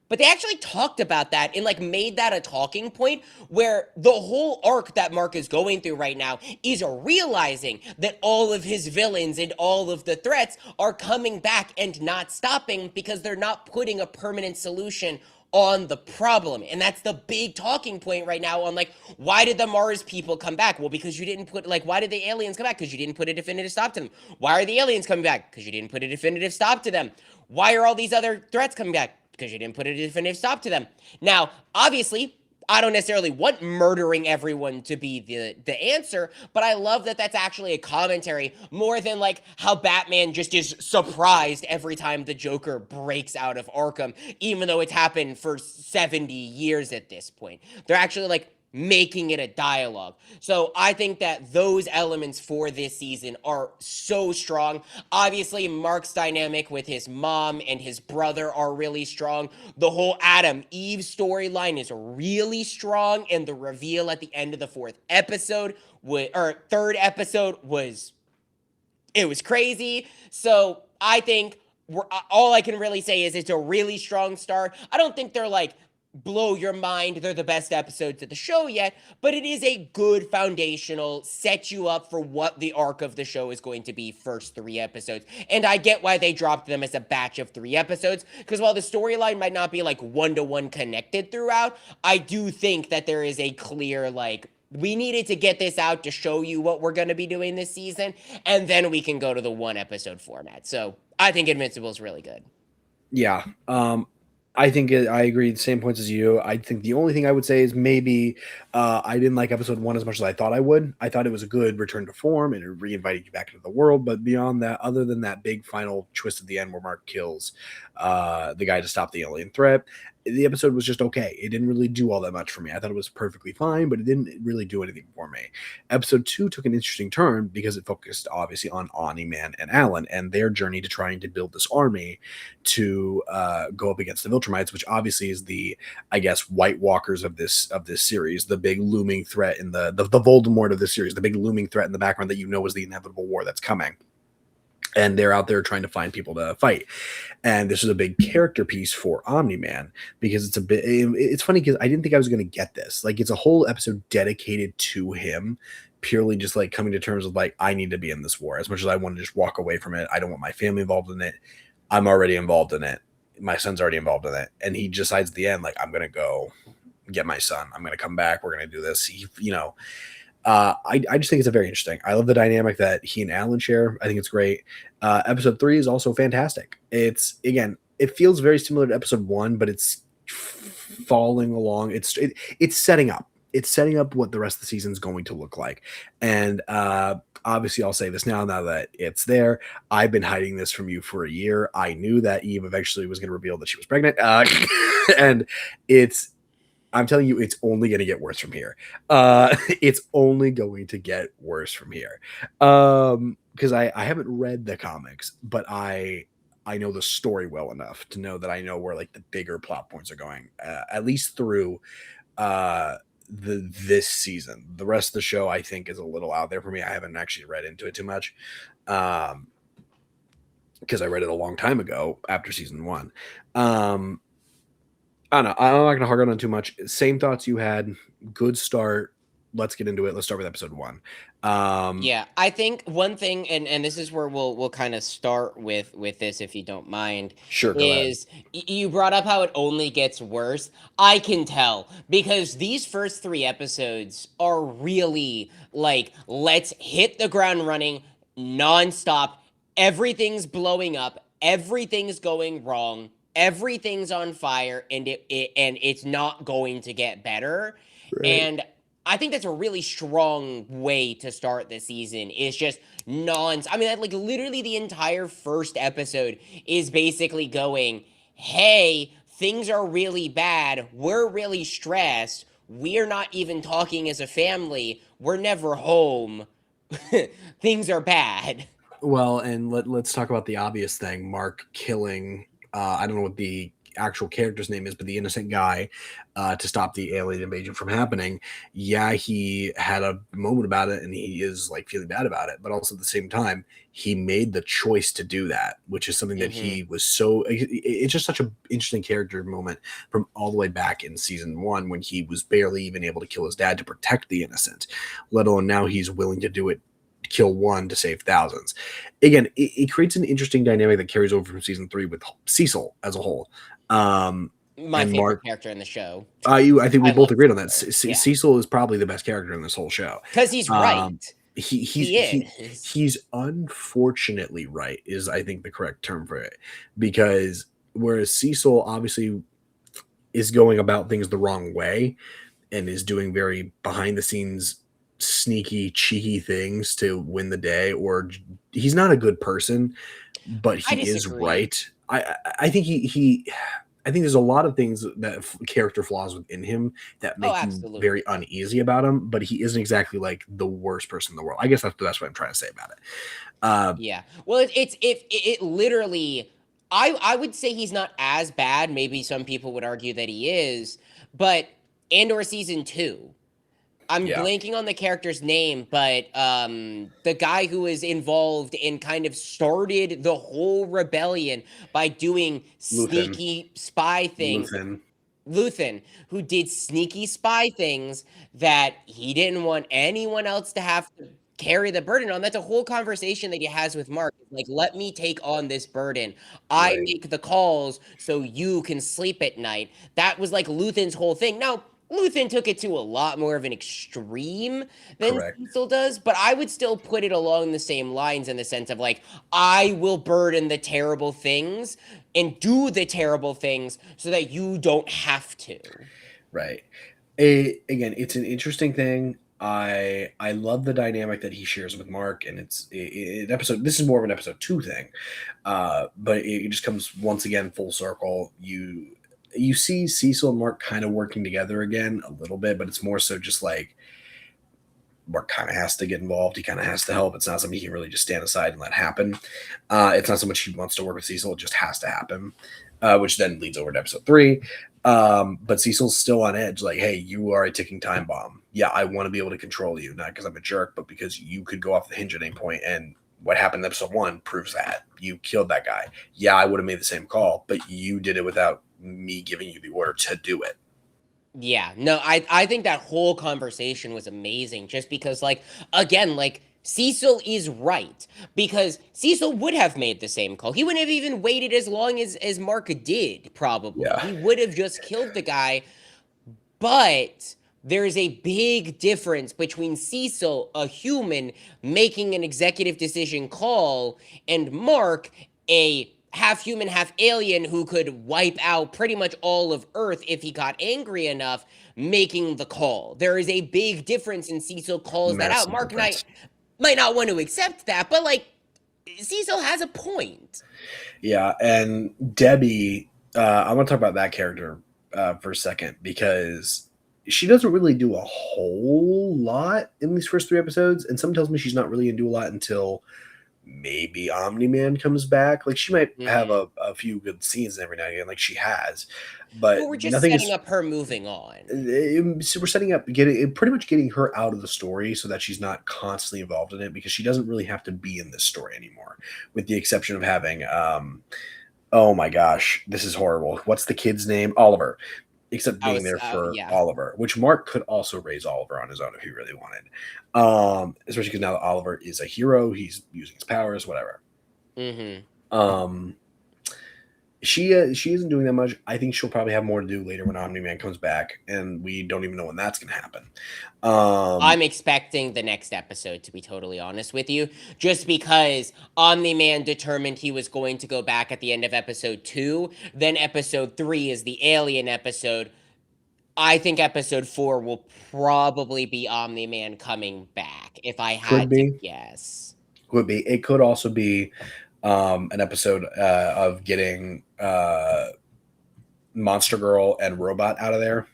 But they actually talked about that and like made that a talking point where the whole arc that Mark is going through right now is realizing that all of his villains and all of the threats are coming back and not stopping because they're not putting a permanent solution on the problem. And that's the big talking point right now on like, why did the Mars people come back? Well, because you didn't put, like, why did the aliens come back? Because you didn't put a definitive stop to them. Why are the aliens coming back? Because you didn't put a definitive stop to them. Why are all these other threats coming back? Because you didn't put a definitive stop to them. Now, obviously, I don't necessarily want murdering everyone to be the answer, but I love that that's actually a commentary more than like how Batman just is surprised every time the Joker breaks out of Arkham, even though it's happened for 70 years at this point. They're actually like making it a dialogue. So I think that those elements for this season are so strong. Obviously, Mark's dynamic with his mom and his brother are really strong. The whole Adam Eve storyline is really strong, and the reveal at the end of the third episode was it was crazy. So I think all I can really say is it's a really strong start. I don't think they're like blow your mind, they're the best episodes of the show yet, but it is a good foundational set you up for what the arc of the show is going to be first 3 episodes. And I get why they dropped them as a batch of 3 episodes, because while the storyline might not be like one-to-one connected throughout, I do think that there is a clear like we needed to get this out to show you what we're going to be doing this season, and then we can go to the 1 episode format. So I think Invincible is really good. Yeah. I think I agree. Same points as you. I think the only thing I would say is maybe I didn't like episode 1 as much as I thought I would. I thought it was a good return to form and it reinvited you back into the world. But beyond that, other than that big final twist at the end where Mark kills the guy to stop the alien threat, the episode was just okay. It didn't really do all that much for me. I thought it was perfectly fine, but it didn't really do anything for me. Episode 2 took an interesting turn because it focused obviously on Omni-Man and Alan and their journey to trying to build this army to go up against the Viltrumites, which obviously is the, I guess, White Walkers of this series, the big looming threat in the Voldemort of this series, the big looming threat in the background that you know is the inevitable war that's coming. And they're out there trying to find people to fight. And this is a big character piece for Omni-Man because it's funny because I didn't think I was going to get this. Like, it's a whole episode dedicated to him, purely just like coming to terms with like, I need to be in this war. As much as I want to just walk away from it, I don't want my family involved in it. I'm already involved in it. My son's already involved in it. And he decides at the end, like, I'm going to go get my son. I'm going to come back. We're going to do this. I just think it's a very interesting. I love the dynamic that he and Alan share. I think it's great. Episode 3 is also fantastic. It feels very similar to episode 1, but it's falling along. It's setting up. It's setting up what the rest of the season is going to look like. And obviously, I'll say this now that it's there. I've been hiding this from you for a year. I knew that Eve eventually was going to reveal that she was pregnant. And I'm telling you, it's only going to get worse from here. It's only going to get worse from here. Because I haven't read the comics, but I know the story well enough to know that I know where like the bigger plot points are going, at least through this season. The rest of the show, I think, is a little out there for me. I haven't actually read into it too much. Because I read it a long time ago after season 1. I don't know. I'm not going to harp on too much. Same thoughts you had. Good start. Let's get into it. Let's start with episode 1. Yeah, I think one thing, and this is where we'll kind of start with this, if you don't mind. Sure, go ahead. Is you brought up how it only gets worse. I can tell because these first 3 episodes are really like, let's hit the ground running nonstop. Everything's blowing up. Everything's going wrong. Everything's on fire, and it's not going to get better. Right. And I think that's a really strong way to start the season. Is just I mean, like literally the entire first episode is basically going, "Hey, things are really bad. We're really stressed. We're not even talking as a family. We're never home. Things are bad." Well, and let's talk about the obvious thing. Mark killing, I don't know what the actual character's name is, but the innocent guy to stop the alien invasion from happening. Yeah, he had a moment about it and he is like feeling bad about it, but also at the same time, he made the choice to do that, which is something that he was it's just such an interesting character moment from all the way back in season 1 when he was barely even able to kill his dad to protect the innocent, let alone now he's willing to do it, kill one to save thousands. Again, it creates an interesting dynamic that carries over from season 3 with Cecil as a whole. My favorite character in the show. I think we both agreed on that. Yeah. Cecil is probably the best character in this whole show because he's right. He's unfortunately right is I think the correct term for it, because whereas Cecil obviously is going about things the wrong way, and is doing very behind the scenes, sneaky, cheeky things to win the day, or he's not a good person, but I he is disagree. right. I think I think there's a lot of things that character flaws within him that Oh, make you very absolutely. uneasy about him, but he isn't exactly like the worst person in the world. I guess that's the best way I'm trying to say about it. Uh, Yeah. Well, it literally. I would say he's not as bad. Maybe some people would argue that he is, but Andor season 2. I'm yeah, blanking on the character's name, but the guy who was involved in kind of started the whole rebellion by doing Luthen, sneaky spy things. Luthen, Luthen, who did sneaky spy things that he didn't want anyone else to have to carry the burden on. That's a whole conversation that he has with Mark. Like, let me take on this burden. I right? make the calls so you can sleep at night. That was like Luthen's whole thing. Now, Luthen took it to a lot more of an extreme than Correct. Cecil does, but I would still put it along the same lines in the sense of like, I will burden the terrible things and do the terrible things so that you don't have to. Right. Again, it's an interesting thing. I love the dynamic that he shares with Mark, and it's an episode. This is more of an episode 2 thing, but it just comes once again full circle. You see Cecil and Mark kind of working together again a little bit, but it's more so just like Mark kind of has to get involved. He kind of has to help. It's not something he can really just stand aside and let happen. It's not so much he wants to work with Cecil; it just has to happen, which then leads over to episode 3. But Cecil's still on edge. Like, hey, you are a ticking time bomb. Yeah, I want to be able to control you, not because I'm a jerk, but because you could go off the hinge at any point. And what happened in episode 1 proves that you killed that guy. Yeah, I would have made the same call, but you did it without me giving you the order to do it. Yeah, no, I think that whole conversation was amazing just because like again, like Cecil is right because Cecil would have made the same call. He wouldn't have even waited as long as Mark did probably. Yeah, He would have just killed the guy, but there's a big difference between Cecil, a human, making an executive decision call, and Mark, a half human, half alien who could wipe out pretty much all of Earth if he got angry enough, making the call. There is a big difference, and Cecil calls that out. massive Mark Knight difference. might not want to accept that, but like, Cecil has a point. Yeah, and Debbie, I want to talk about that character for a second because she doesn't really do a whole lot in these first 3 episodes, and someone tells me she's not really gonna do a lot until maybe Omni Man comes back. Like she might have Mhm. a few good scenes every now and again, like she has, but Well, we're just nothing setting is. up her moving on. So we're setting up getting pretty much getting her out of the story so that she's not constantly involved in it because she doesn't really have to be in this story anymore, with the exception of having oh my gosh, this is horrible. What's the kid's name? Oliver. Except I being was, there for yeah. Oliver, which Mark could also raise Oliver on his own if he really wanted. Especially because now that Oliver is a hero, he's using his powers, whatever. Mm-hmm. Um, she isn't doing that much. I think she'll probably have more to do later when Omni Man comes back, and we don't even know when that's going to happen. I'm expecting the next episode, to be totally honest with you, just because Omni Man determined he was going to go back at the end of episode 2. Then episode 3 is the alien episode. I think episode 4 will probably be Omni Man coming back, if I Could had to be, guess. could be. It could also be an episode of getting Monster Girl and Robot out of there,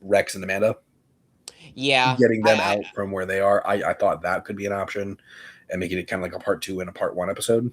Rex and Amanda, Yeah, getting them I, out from where they are. I thought that could be an option and making it kind of like a part 2 and a part 1 episode.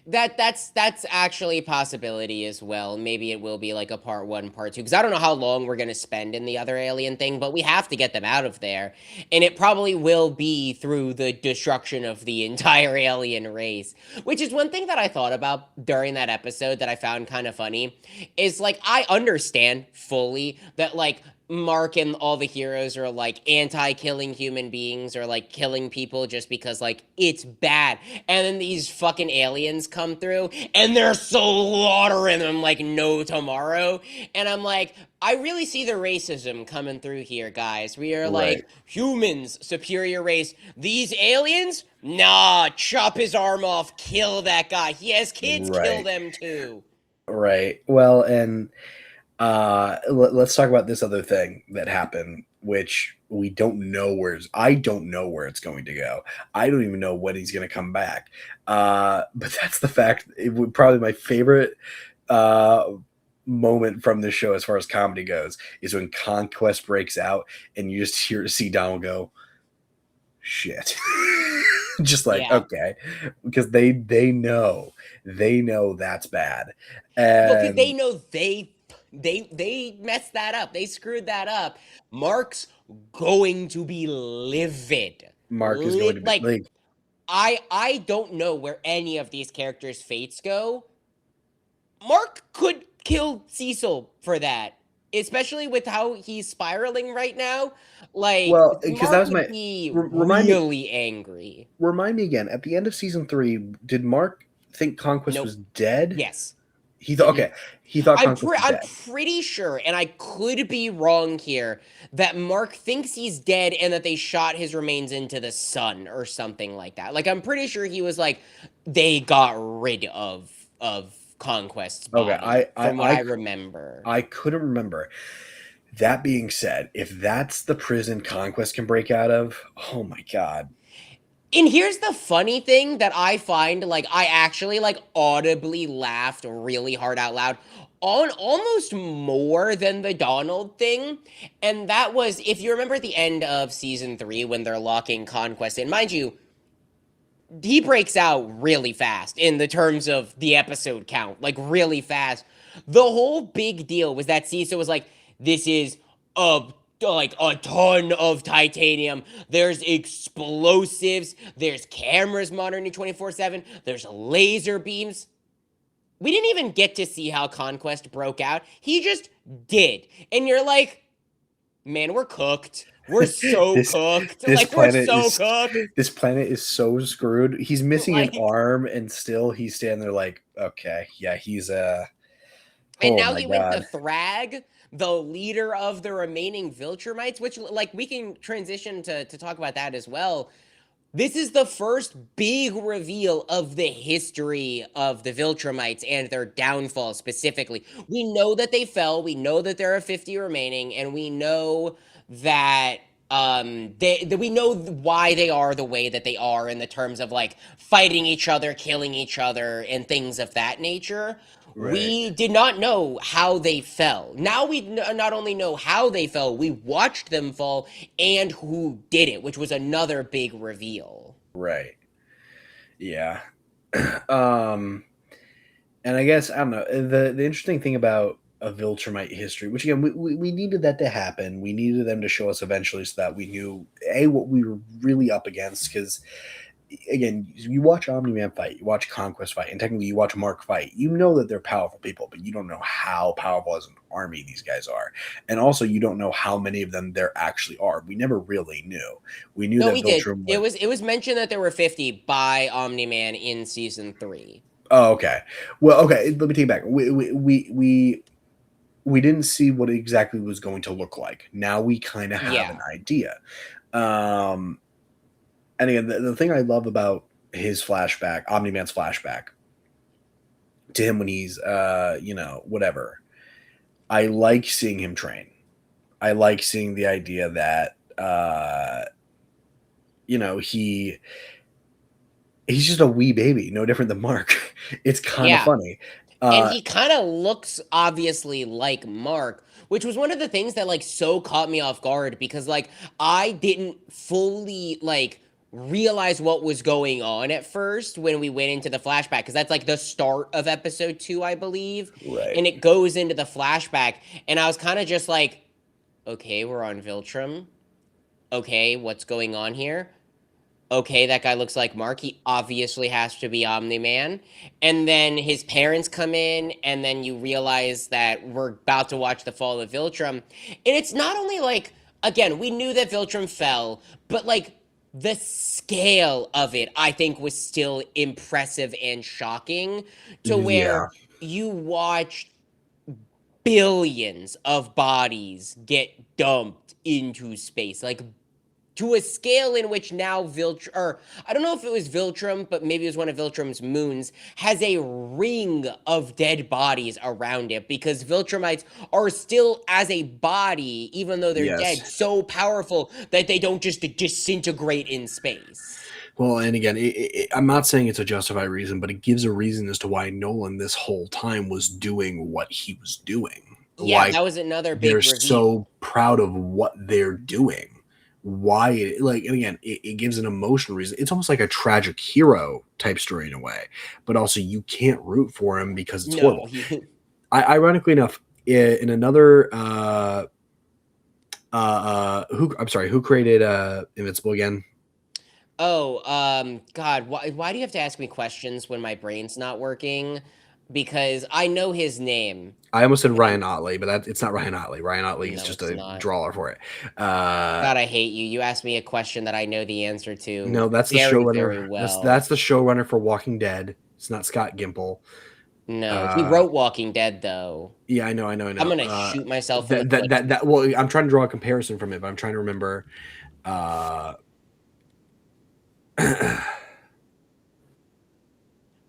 that's actually a possibility as well. Maybe it will be like a part 1, part 2, because I don't know how long we're gonna spend in the other alien thing, but we have to get them out of there, and it probably will be through the destruction of the entire alien race. Which is one thing that I thought about during that episode that I found kind of funny, is like I understand fully that like Mark and all the heroes are like anti-killing human beings or like killing people just because like it's bad. And then these fucking aliens come through and they're slaughtering them like no tomorrow. And I'm like, I really see the racism coming through here, guys. We are Right. like humans, superior race. These aliens, nah, chop his arm off, kill that guy. He has kids, kill Right. them too. Right. Well, and Let's talk about this other thing that happened, which we don't know I don't know where it's going to go. I don't even know when he's going to come back. But that's the fact. It would probably my favorite uh, moment from the show as far as comedy goes is when Conquest breaks out and you just hear see Donald go, shit. Just like, Yeah. okay, because they know that's bad. Well, because they And know they messed that up. They screwed that up. Mark's going to be livid. Mark is going to be Like like, I don't know where any of these characters' fates go. Mark could kill Cecil for that, especially with how he's spiraling right now. Like well, because that Mark was would my be remind me really angry. again. At the end of season 3, did Mark think Conquest Nope. was dead? Yes. He thought okay. He thought Conquest was I'm dead. pretty sure, and I could be wrong here, that Mark thinks he's dead and that they shot his remains into the sun or something like that. Like I'm pretty sure he was like they got rid of Conquest's Okay, body from what I remember. I couldn't remember. That being said, if that's the prison Conquest can break out of, oh my god. And here's the funny thing that I find, like, I actually, like, audibly laughed really hard out loud on almost more than the Donald thing. And that was, if you remember at the end of season 3 when they're locking Conquest in, mind you, he breaks out really fast in the terms of the episode count, like, really fast. The whole big deal was that Cecil was like, this is a like a ton of titanium. There's explosives. There's cameras monitoring 24/7. There's laser beams. We didn't even get to see how Conquest broke out. He just did. And you're like, man, we're cooked. We're so this cooked. this Like, we're planet so is cooked. so screwed. He's missing an Like, arm and still he's standing there like, okay, yeah, he's and oh now my he went to god. Thrag, the leader of the remaining Viltrumites, which, like, we can transition to talk about that as well. This is the first big reveal of the history of the Viltrumites and their downfall specifically. We know that they fell, we know that there are 50 remaining, and we know that we know why they are the way that they are in the terms of like fighting each other, killing each other, and things of that nature. Right. We did not know how they fell. Now we not only know how they fell, we watched them fall and who did it, which was another big reveal. Right. Yeah. um and I guess I don't know the interesting thing about a Viltrumite history, which again we needed that to happen. We needed them to show us eventually so that we knew what we were really up against. Because again, you watch Omni Man fight, you watch Conquest fight, and technically you watch Mark fight. You know that they're powerful people, but you don't know how powerful as an army these guys are, and also you don't know how many of them there actually are. We never really knew. We knew No, that we did. Viltrum It was mentioned that there were 50 by Omni Man in season 3. Oh, okay. Well, okay. Let me take it back. We didn't see what exactly was going to look like. Now we kind of have an Yeah. idea. Um, and again, the thing I love about his flashback, Omni Man's flashback to him when he's, whatever. I like seeing him train. I like seeing the idea that, he's just a wee baby, no different than Mark. It's kind of Yeah. funny. And Uh, he kind of looks obviously like Mark, which was one of the things that like so caught me off guard because like I didn't fully like realize what was going on at first when we went into the flashback because that's like the start of episode 2, I believe, right. and it goes into the flashback and I was kind of just like, okay, we're on Viltrum. Okay, what's going on here? Okay, that guy looks like Mark. He obviously has to be Omni Man. And then his parents come in, and then you realize that we're about to watch the fall of Viltrum. And it's not only like, again, we knew that Viltrum fell, but like the scale of it, I think, was still impressive and shocking to Yeah. where you watched billions of bodies get dumped into space. Like to a scale in which now Viltrum, or I don't know if it was Viltrum, but maybe it was one of Viltrum's moons, has a ring of dead bodies around it because Viltrumites are still, as a body, even though they're Yes. dead, so powerful that they don't just disintegrate in space. Well, and again, I'm not saying it's a justified reason, but it gives a reason as to why Nolan this whole time was doing what he was doing. Yeah, Why that was another they're big reveal. so proud of what they're doing. Why, like, and again, it gives an emotional reason. It's almost like a tragic hero type story in a way, but also you can't root for him because it's No, horrible. Ironically enough, in another, who created Invincible again? God, why do you have to ask me questions when my brain's not working? Because I know his name. I almost said Ryan Otley, but it's not Ryan Otley. Ryan Otley is No, just it's a not. drawer for it. God, I hate you. You asked me a question that I know the answer to No, that's the very, showrunner. very That's well. that's the showrunner for Walking Dead. It's not Scott Gimple. No, he wrote Walking Dead, though. Yeah, I know. I'm gonna shoot myself in the That foot. that that. Well, I'm trying to draw a comparison from it, but I'm trying to remember.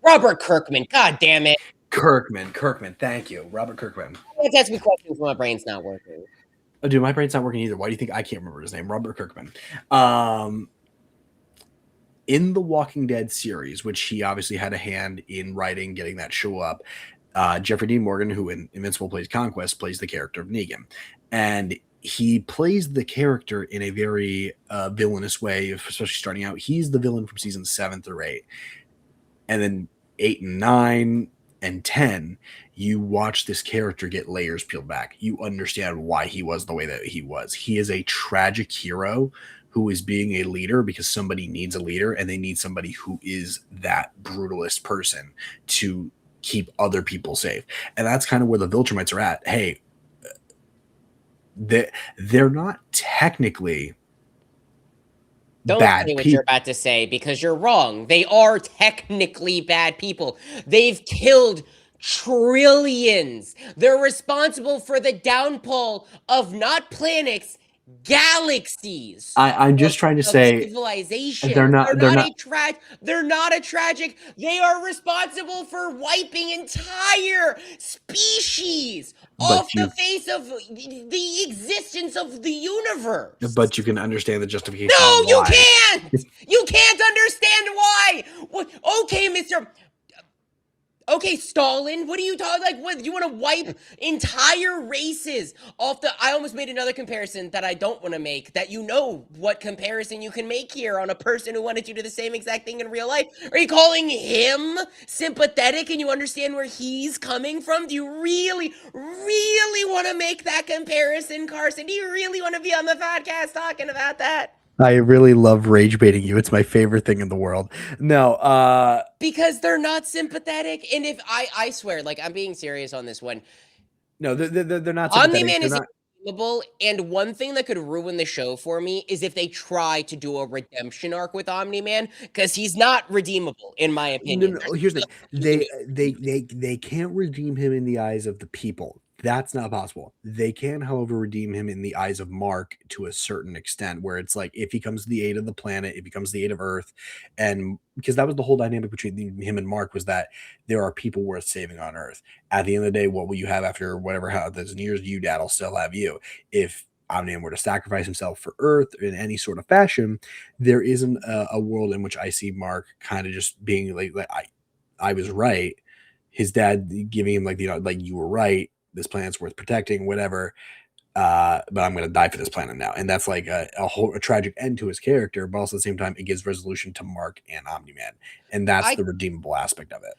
Robert Kirkman. God damn it. Kirkman. Thank you, Robert Kirkman. Let's ask me questions when my brain's not working. Oh, dude, my brain's not working either. Why do you think I can't remember his name? Robert Kirkman. In the Walking Dead series, which he obviously had a hand in writing, getting that show up, Jeffrey Dean Morgan, who in Invincible plays Conquest, plays the character of Negan. And he plays the character in a very villainous way, especially starting out. He's the villain from season 7 through 8. And then 8 and 9 and 10, you watch this character get layers peeled back. You understand why he was the way that he was. He is a tragic hero who is being a leader because somebody needs a leader, and they need somebody who is that brutalist person to keep other people safe. And that's kind of where the Viltrumites are at. Hey, they're not technically Don't bad say what people. you're about to say because you're wrong. They are technically bad people. They've killed trillions. They're responsible for the downfall of not planets, galaxies. I'm just trying to Of say civilization. they're not. They're not a tragic. They are responsible for wiping entire species But off the face of the existence of the universe. But you can understand the justification. No, on you why. can't. You can't understand why. Okay, Mister. Okay, Stalin, what are you talking like? What you want to wipe entire races off the? I almost made another comparison that I don't want to make. That you know what comparison you can make here on a person who wanted to do the same exact thing in real life. Are you calling him sympathetic and you understand where he's coming from? Do you really, really want to make that comparison, Carson? Do you really want to be on the podcast talking about that? I really love rage baiting you. It's my favorite thing in the world. No, because they're not sympathetic. And if I swear, like I'm being serious on this one. No, they're not sympathetic. Omni-Man is redeemable, and one thing that could ruin the show for me is if they try to do a redemption arc with Omni-Man, because he's not redeemable, in my opinion. No, here's the thing. They can't redeem him in the eyes of the people. That's not possible. They can, however, redeem him in the eyes of Mark to a certain extent, where it's like if he comes to the aid of the planet, if he comes to the aid of Earth, and because that was the whole dynamic between him and Mark was that there are people worth saving on Earth. At the end of the day, what will you have after whatever happens? Years, you, Dad, will still have you. If Omniman were to sacrifice himself for Earth in any sort of fashion, there isn't a world in which I see Mark kind of just being like I was right. His dad giving him like you were right. This planet's worth protecting, whatever. But I'm going to die for this planet now, and that's like a tragic end to his character. But also at the same time, it gives resolution to Mark and Omni-Man, and that's the redeemable aspect of it.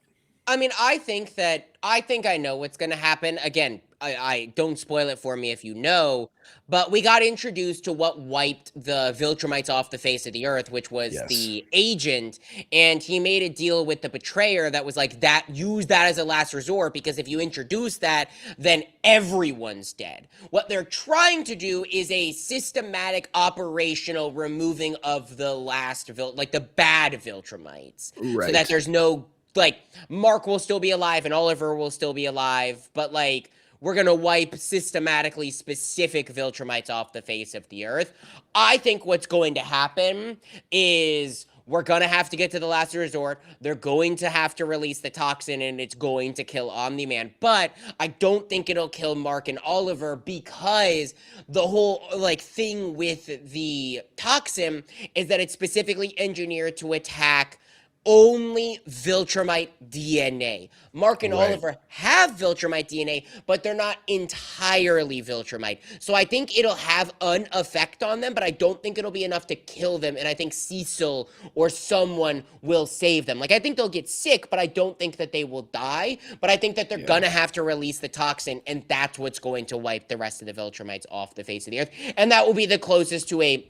I mean, I think I know what's going to happen. Again, I don't spoil it for me if you know, but we got introduced to what wiped the Viltrumites off the face of the earth, which was the agent, and he made a deal with the betrayer that was like that, use that as a last resort, because if you introduce that, then everyone's dead. What they're trying to do is a systematic operational removing of the last like the bad Viltrumites, so that there's no like Mark will still be alive and Oliver will still be alive, but like we're going to wipe systematically specific Viltrumites off the face of the earth. I think what's going to happen is we're going to have to get to the last resort. They're going to have to release the toxin and it's going to kill Omni-Man. But I don't think it'll kill Mark and Oliver because the whole like thing with the toxin is that it's specifically engineered to attack only Viltrumite DNA. Mark and Right. Oliver have Viltrumite DNA, but they're not entirely Viltrumite. So I think it'll have an effect on them, but I don't think it'll be enough to kill them. And I think Cecil or someone will save them. Like, I think they'll get sick, but I don't think that they will die. But I think that they're gonna have to release the toxin, and that's what's going to wipe the rest of the Viltrumites off the face of the earth. And that will be the closest to a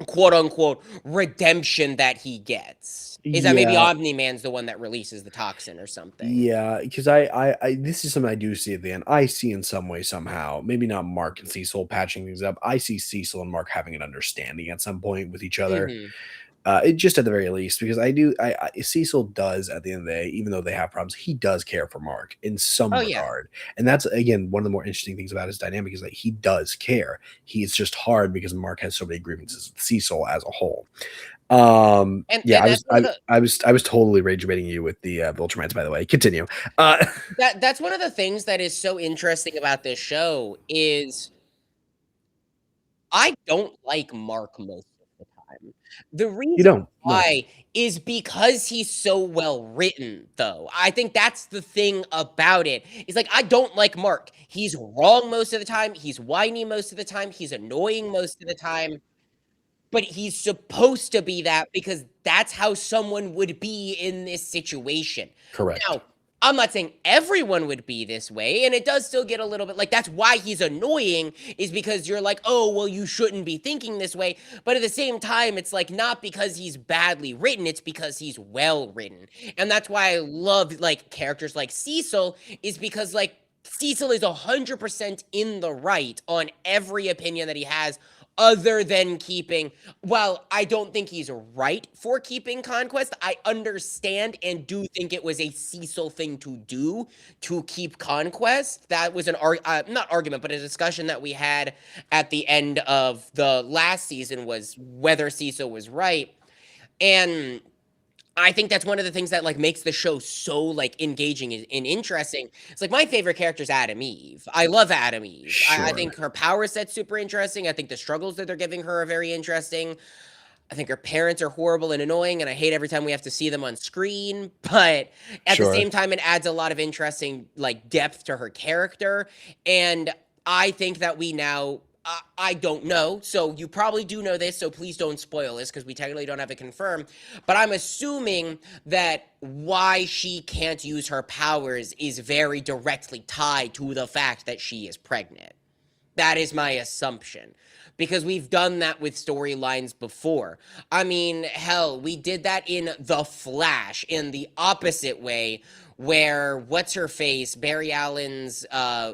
quote-unquote redemption that he gets. Is that maybe Omni-Man's the one that releases the toxin or something? Yeah, because I this is something I do see at the end. I see in some way, somehow, maybe not Mark and Cecil patching things up. I see Cecil and Mark having an understanding at some point with each other. It just at the very least, because Cecil does at the end of the day, even though they have problems, he does care for Mark in some regard. And that's again one of the more interesting things about his dynamic is that he does care. He's just hard because Mark has so many grievances with Cecil as a whole. I was totally rage baiting you with the Viltrumites, by the way. Continue. That's one of the things that is so interesting about this show is I don't like Mark most of the time. The reason why is because he's so well written, though. I think that's the thing about it. It's like, I don't like Mark. He's wrong most of the time. He's whiny most of the time. He's annoying most of the time. But he's supposed to be that because that's how someone would be in this situation. Correct. Now, I'm not saying everyone would be this way, and it does still get a little bit like that's why he's annoying, is because you're like, oh, well, you shouldn't be thinking this way. But at the same time, it's like not because he's badly written, it's because he's well written. And that's why I love like characters like Cecil, is because like Cecil is 100% in the right on every opinion that he has, other than keeping, well, I don't think he's right for keeping Conquest. I understand and do think it was a Cecil thing to do to keep Conquest. That was not argument, but a discussion that we had at the end of the last season was whether Cecil was right. And I think that's one of the things that like makes the show so like engaging and interesting. It's like my favorite character is Adam Eve. I love Adam Eve. I think her power set's super interesting. I think the struggles that they're giving her are very interesting. I think her parents are horrible and annoying, and I hate every time we have to see them on screen. But at the same time, it adds a lot of interesting like depth to her character. And I think that we now I don't know, so you probably do know this, so please don't spoil this because we technically don't have it confirmed. But I'm assuming that why she can't use her powers is very directly tied to the fact that she is pregnant. That is my assumption. Because we've done that with storylines before. I mean, hell, we did that in The Flash in the opposite way, where what's her face, Barry Allen's,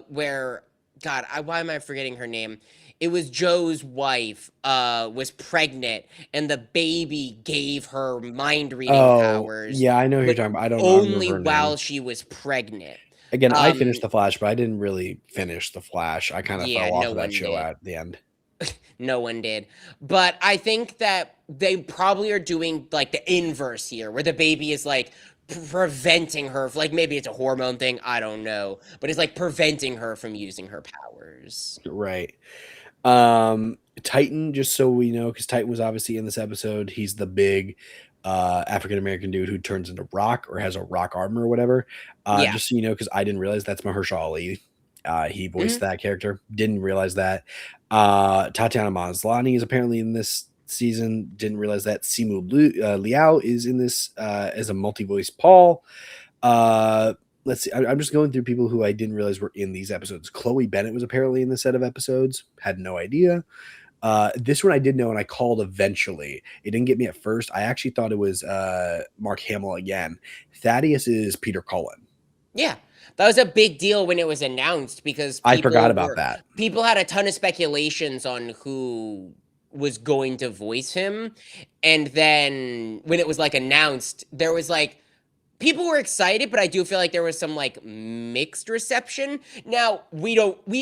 where God, why am I forgetting her name? It was Joe's wife, was pregnant, and the baby gave her mind reading powers. Yeah, I know who you're talking about. I don't know. Only while she was pregnant. Again, I finished The Flash, but I didn't really finish The Flash. I kind of fell off of that show at the end. No one did. But I think that they probably are doing like the inverse here, where the baby is like preventing her, like maybe it's a hormone thing, I don't know, but it's like preventing her from using her powers. Right. Titan, just so we know, because Titan was obviously in this episode. He's the big African American dude who turns into rock or has a rock armor or whatever. Just so you know, because I didn't realize that's Mahershala Ali. He voiced that character. Didn't realize that. Tatiana Maslany is apparently in this season. Didn't realize that. Simu Liao is in this as a multi-voice Paul. Let's see. I'm just going through people who I didn't realize were in these episodes. Chloe Bennett was apparently in this set of episodes. Had no idea. This one I did know, and I called eventually. It didn't get me at first. I actually thought it was Mark Hamill again. Thaddeus is Peter Cullen. Yeah. That was a big deal when it was announced because I forgot about that. People had a ton of speculations on who was going to voice him. And then when it was like announced, there was like people were excited, but I do feel like there was some like mixed reception. Now we've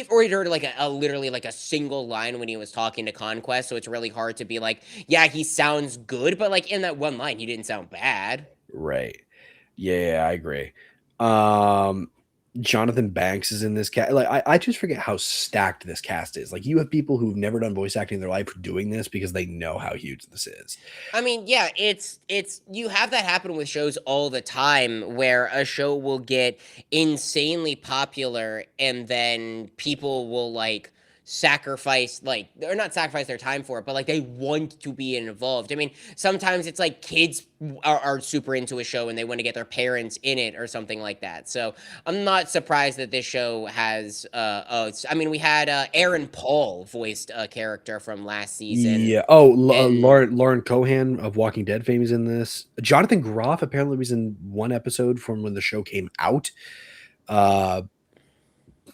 already heard like a literally like a single line when he was talking to Conquest, so it's really hard to be like, yeah, he sounds good, but like in that one line, he didn't sound bad. Right. Yeah, I agree. Um, Jonathan Banks is in this cast. Like, I just forget how stacked this cast is. Like, you have people who've never done voice acting in their life doing this because they know how huge this is. I mean, yeah, it's you have that happen with shows all the time where a show will get insanely popular and then people will like sacrifice like or not sacrifice their time for it, but like they want to be involved. I mean, sometimes it's like kids are super into a show and they want to get their parents in it or something like that. So I'm not surprised that this show has I mean, we had Aaron Paul voiced a character from last season. Yeah. Oh, And Lauren Cohan of Walking Dead fame is in this. Jonathan Groff apparently was in one episode from when the show came out. Uh,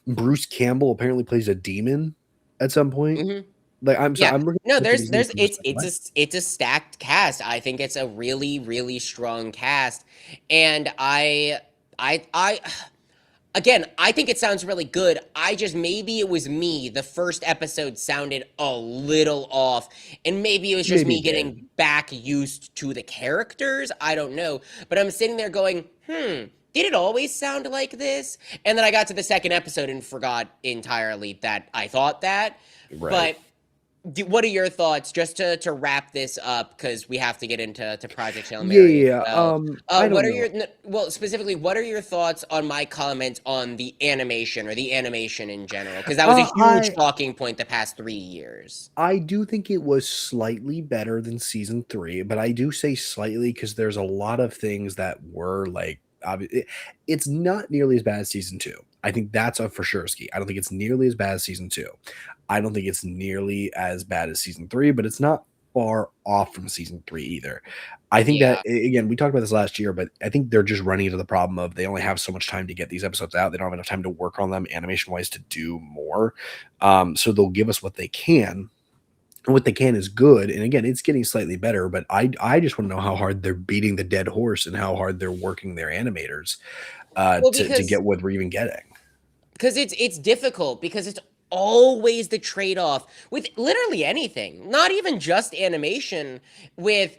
Bruce Campbell apparently plays a demon at some point. mhm. Like, I'm sorry, Yeah. I'm looking No, at these names. there's I'm just like, what? it's a stacked cast. I think it's a really really strong cast, and I again, I think it sounds really good. I just maybe it was me. The first episode sounded a little off, and maybe it was just Maybe me it did. getting back used to the characters. I don't know, but I'm sitting there going, did it always sound like this? And then I got to the second episode and forgot entirely that I thought that. Right. But what are your thoughts just to wrap this up because we have to get into Project Hail Yeah, Mary as yeah, yeah. well. I What don't are know. your well specifically? What are your thoughts on my comments on the animation or the animation in general? Because that was a huge I talking point the past 3 years. I do think it was slightly better than season 3, but I do say slightly because there's a lot of things that were like it's not nearly as bad as season 2. I think that's a for sure ski. I don't think it's nearly as bad as season 2. I don't think it's nearly as bad as season 3, but it's not far off from season 3 either. I think that Yeah. again, we talked about this last year, but I think they're just running into the problem of they only have so much time to get these episodes out. They don't have enough time to work on them animation wise to do more. So they'll give us what they can, and what they can is good. And again, it's getting slightly better, but I just want to know how hard they're beating the dead horse and how hard they're working their animators Well, to get what we're even getting. because it's difficult because it's always the trade-off with literally anything, not even just animation. With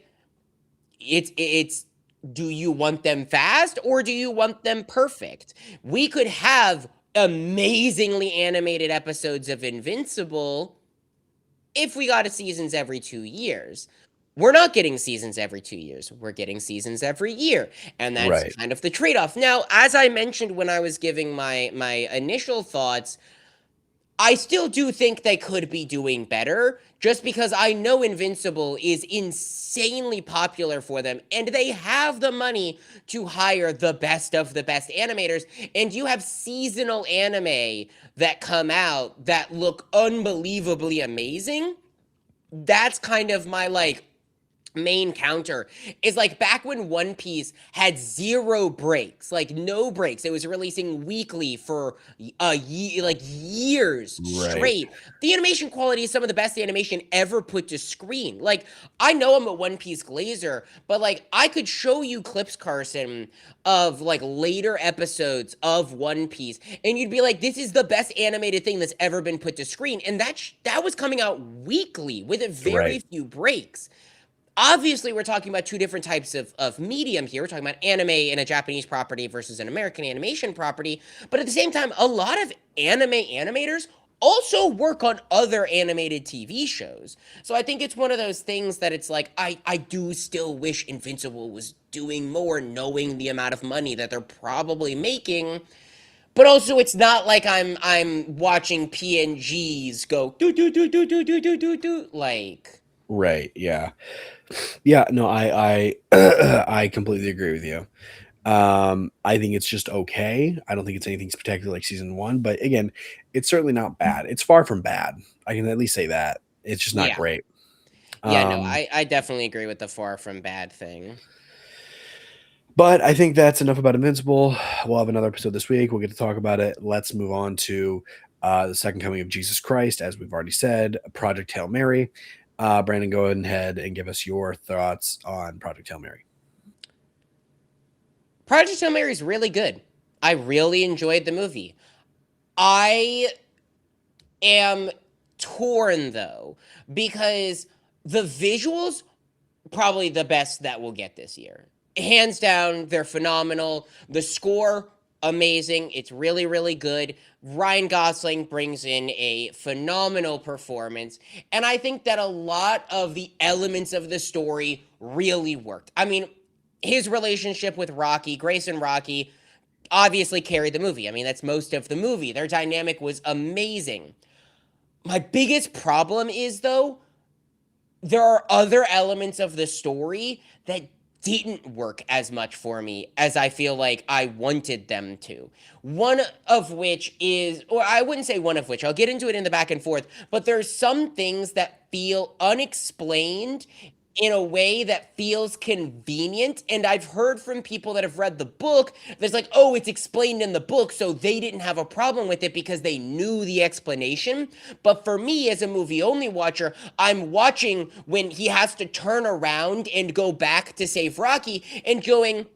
it's do you want them fast or do you want them perfect? We could have amazingly animated episodes of Invincible if we got a seasons every 2 years. We're not getting seasons every 2 years. We're getting seasons every year. And that's Right. kind of the trade-off. Now, as I mentioned when I was giving my initial thoughts, I still do think they could be doing better just because I know Invincible is insanely popular for them and they have the money to hire the best of the best animators. And you have seasonal anime that come out that look unbelievably amazing. That's kind of my like main counter is like back when One Piece had zero breaks, like no breaks. It was releasing weekly for a year, like years Right. straight. The animation quality is some of the best animation ever put to screen. Like I know I'm a One Piece glazer, but like I could show you clips, Carson, of like later episodes of One Piece, and you'd be like, "This is the best animated thing that's ever been put to screen." And that was coming out weekly with a very Right. few breaks. Obviously we're talking about two different types of medium here. We're talking about anime in a Japanese property versus an American animation property, but at the same time a lot of anime animators also work on other animated TV shows. So I think it's one of those things that it's like I do still wish Invincible was doing more, knowing the amount of money that they're probably making. But also it's not like I'm watching PNGs go do do do do do do do do do like. Right. Yeah. Yeah. No, I I completely agree with you. I think it's just okay. I don't think it's anything spectacular like season 1, but again, it's certainly not bad. It's far from bad. I can at least say that. It's just not Yeah. great. Yeah, no, Um, I definitely agree with the far from bad thing. but I think that's enough about Invincible. We'll have another episode this week. We'll get to talk about it. Let's move on to the second coming of Jesus Christ, as we've already said, Project Hail Mary. Brandon, go ahead and give us your thoughts on Project Hail Mary. Project Hail Mary is really good. I really enjoyed the movie. I am torn though, because the visuals probably the best that we'll get this year. Hands down, they're phenomenal. The score, amazing. It's really, really good. Ryan Gosling brings in a phenomenal performance. And I think that a lot of the elements of the story really worked. I mean, his relationship with Rocky, Grace and Rocky, obviously carried the movie. I mean, that's most of the movie. Their dynamic was amazing. My biggest problem is, though, there are other elements of the story that didn't work as much for me as I feel like I wanted them to. One of which is, or I wouldn't say one of which, I'll get into it in the back and forth, but there's some things that feel unexplained in a way that feels convenient. And I've heard from people that have read the book, there's like, oh, it's explained in the book, so they didn't have a problem with it because they knew the explanation. But for me, as a movie only watcher, I'm watching when he has to turn around and go back to save Rocky and going,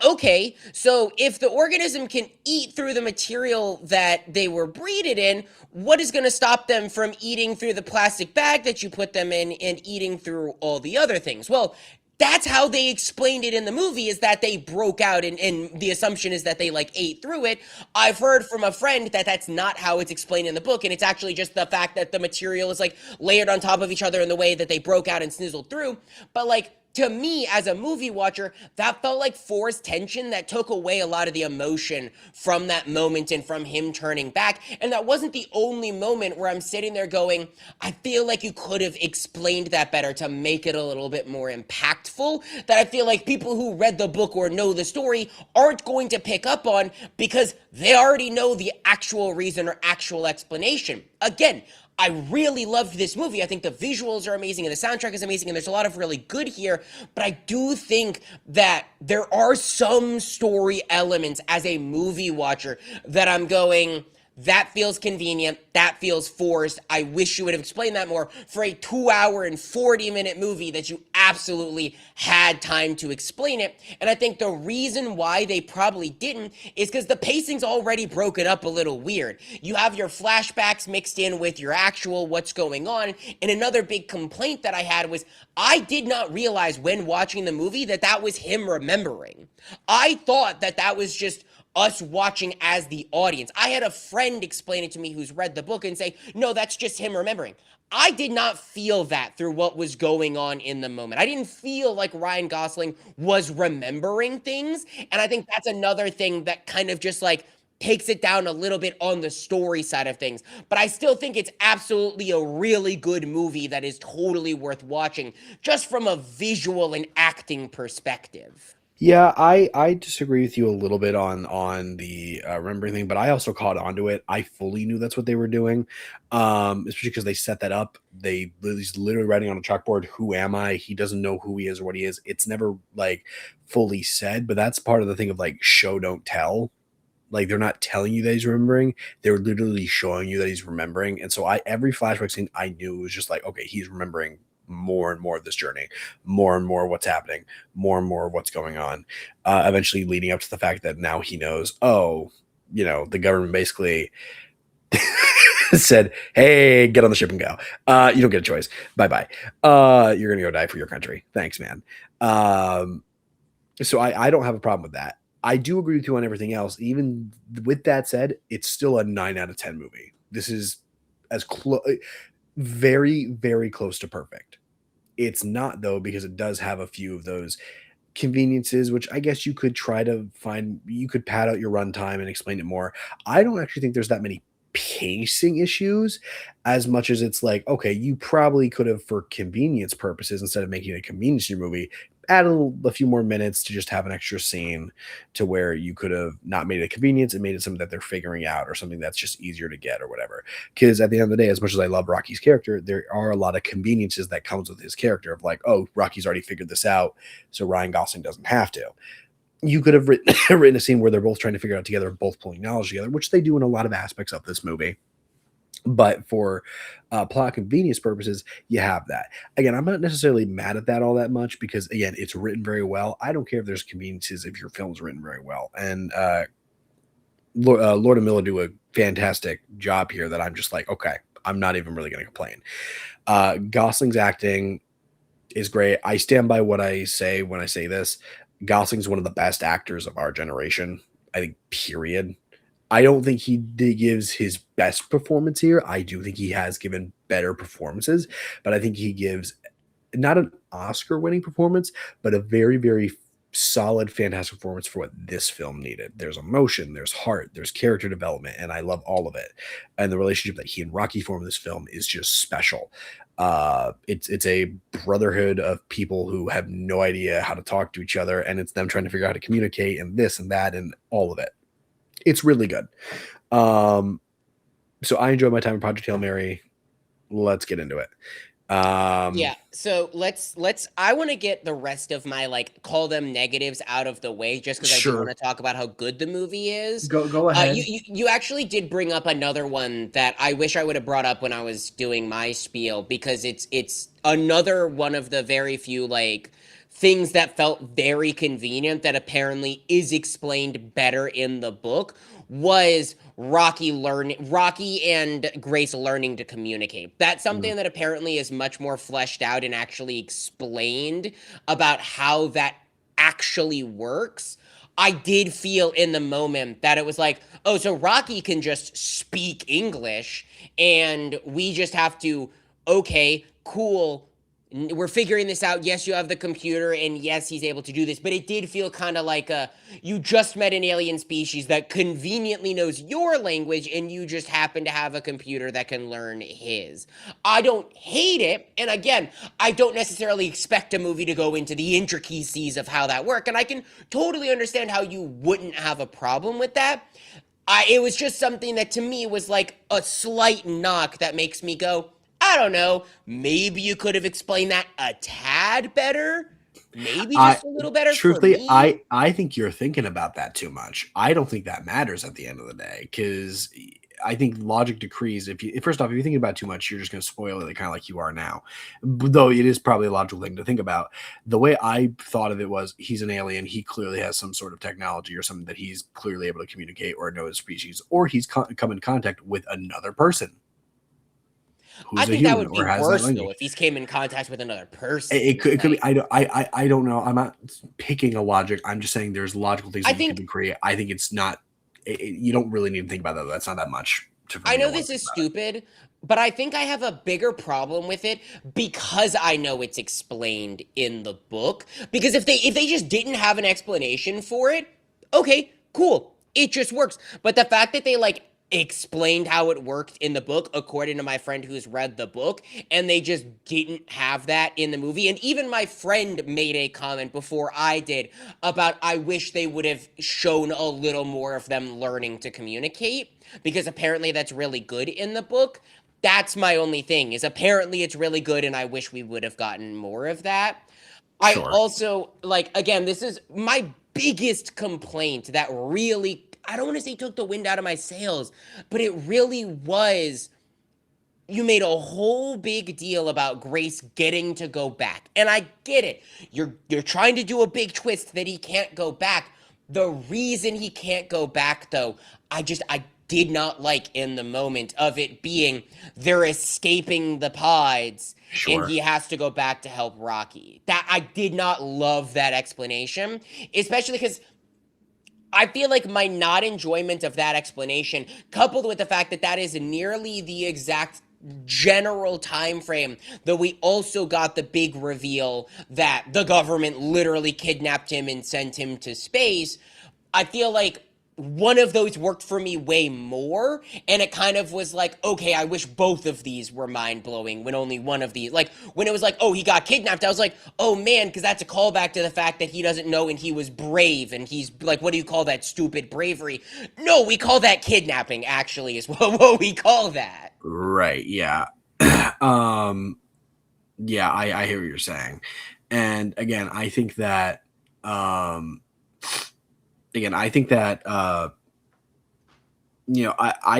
okay, so if the organism can eat through the material that they were breeded in, what is going to stop them from eating through the plastic bag that you put them in and eating through all the other things? Well, that's how they explained it in the movie, is that they broke out, and the assumption is that they like ate through it. I've heard from a friend that that's not how it's explained in the book, and it's actually just the fact that the material is like layered on top of each other in the way that they broke out and snizzled through. But like, to me, as a movie watcher, that felt like forced tension that took away a lot of the emotion from that moment and from him turning back. And that wasn't the only moment where I'm sitting there going, I feel like you could have explained that better to make it a little bit more impactful, that I feel like people who read the book or know the story aren't going to pick up on because they already know the actual reason or actual explanation. Again, I really loved this movie. I think the visuals are amazing and the soundtrack is amazing and there's a lot of really good here, but I do think that there are some story elements as a movie watcher that I'm going, that feels convenient. That feels forced. I wish you would have explained that more for a 2 hour and 40-minute movie that you absolutely had time to explain it. And I think the reason why they probably didn't is because the pacing's already broken up a little weird. You have your flashbacks mixed in with your actual what's going on. And another big complaint that I had was I did not realize when watching the movie that that was him remembering. I thought that that was just us watching as the audience. I had a friend explain it to me who's read the book and say, no, that's just him remembering. I did not feel that through what was going on in the moment. I didn't feel like Ryan Gosling was remembering things. And I think that's another thing that kind of just like takes it down a little bit on the story side of things. But I still think it's absolutely a really good movie that is totally worth watching just from a visual and acting perspective. Yeah, I disagree with you a little bit on the remembering thing, but I also caught onto it. I fully knew that's what they were doing, especially because they set that up. He's literally writing on a chalkboard, "Who am I?" He doesn't know who he is or what he is. It's never like fully said, but that's part of the thing of like show don't tell. Like they're not telling you that he's remembering; they're literally showing you that he's remembering. And so every flashback scene I knew was just like, okay, he's remembering more and more of this journey, more and more what's happening, more and more what's going on. Eventually leading up to the fact that now he knows, oh, the government basically said, hey, get on the ship and go. You don't get a choice. Bye-bye. You're going to go die for your country. Thanks, man. So I don't have a problem with that. I do agree with you on everything else. Even with that said, it's still a 9 out of 10 movie. This is as close, very, very close to perfect. It's not though, because it does have a few of those conveniences, which I guess you could try to find. You could pad out your runtime and explain it more. I don't actually think there's that many pacing issues as much as it's like, okay, you probably could have, for convenience purposes, instead of making it a convenience in your movie, add a few more minutes to just have an extra scene to where you could have not made it a convenience and made it something that they're figuring out or something that's just easier to get or whatever. Because at the end of the day, as much as I love Rocky's character, there are a lot of conveniences that comes with his character of like, oh, Rocky's already figured this out, so Ryan Gosling doesn't have to. You could have written a scene where they're both trying to figure it out together, both pulling knowledge together, which they do in a lot of aspects of this movie. But for plot convenience purposes, you have that. Again, I'm not necessarily mad at that all that much because, again, it's written very well. I don't care if there's conveniences if your film's written very well. And Lord and Miller do a fantastic job here that I'm just like, okay, I'm not even really going to complain. Gosling's acting is great. I stand by what I say when I say this. Gosling's one of the best actors of our generation, I think, period. I don't think gives his best performance here. I do think he has given better performances, but I think he gives not an Oscar winning performance, but a very, very solid, fantastic performance for what this film needed. There's emotion, there's heart, there's character development, and I love all of it. And the relationship that he and Rocky form in this film is just special. It's a brotherhood of people who have no idea how to talk to each other, and it's them trying to figure out how to communicate and this and that and all of it. It's really good. So I enjoyed my time in Project Hail Mary. Let's get into it. Yeah, so let's I want to get the rest of my like call them negatives out of the way just because I do want Sure. to talk about how good the movie is. Go You, ahead. you actually did bring up another one that I wish I would have brought up when I was doing my spiel because it's another one of the very few like things that felt very convenient that apparently is explained better in the book was Rocky and Grace learning to communicate. That's Mhm. something that apparently is much more fleshed out and actually explained about how that actually works. I did feel in the moment that it was like, oh, so Rocky can just speak English and we just have to, okay, cool, we're figuring this out. Yes, you have the computer, and yes, he's able to do this. But it did feel kind of like you just met an alien species that conveniently knows your language, and you just happen to have a computer that can learn his. I don't hate it, and again, I don't necessarily expect a movie to go into the intricacies of how that works, and I can totally understand how you wouldn't have a problem with that. It was just something that to me was like a slight knock that makes me go, I don't know, maybe you could have explained that a tad better. Maybe I just a little better for truthfully, me. I think you're thinking about that too much. I don't think that matters at the end of the day because I think logic decrees. If you first off, if you think about it too much, you're just going to spoil it, kind of like you are now. Though it is probably a logical thing to think about. The way I thought of it was, he's an alien. He clearly has some sort of technology or something that he's clearly able to communicate or know his species, or he's come in contact with another person I who's a think that human would be or has that worse though language. if he's came in contact with another person. It could be. Like, I don't know. I'm not picking a logic. I'm just saying there's logical things I that you think can create. I think it's not. You don't really need to think about that. That's not that much for I me to know want this to think is about stupid, but I think I have a bigger problem with it because I know it's explained in the book. Because if they just didn't have an explanation for it, okay, cool. It just works. But the fact that they like explained how it worked in the book according to my friend who's read the book and they just didn't have that in the movie, and even my friend made a comment before I did about I wish they would have shown a little more of them learning to communicate because apparently that's really good in the book. That's my only thing is apparently it's really good and I wish we would have gotten more of that. it. I Sure. also like again, this is my biggest complaint that really I don't want to say took the wind out of my sails, but it really was you made a whole big deal about Grace getting to go back. And I get it. You're trying to do a big twist that he can't go back. The reason he can't go back though, I did not like in the moment of it being they're escaping the pods and Sure. he has to go back to help Rocky. That I did not love that explanation, especially cuz I feel like my not enjoyment of that explanation, coupled with the fact that that is nearly the exact general time frame that we also got the big reveal that the government literally kidnapped him and sent him to space. I feel like one of those worked for me way more, and it kind of was like, okay, I wish both of these were mind blowing when only one of these, like when it was like, oh, he got kidnapped, I was like, oh man, because that's a callback to the fact that he doesn't know and he was brave, and he's like, what do you call that stupid bravery? No, we call that kidnapping, actually, is what we call that. Right. Yeah. um. Yeah. I hear what you're saying, and again, I think that. Um. Again, I think that. I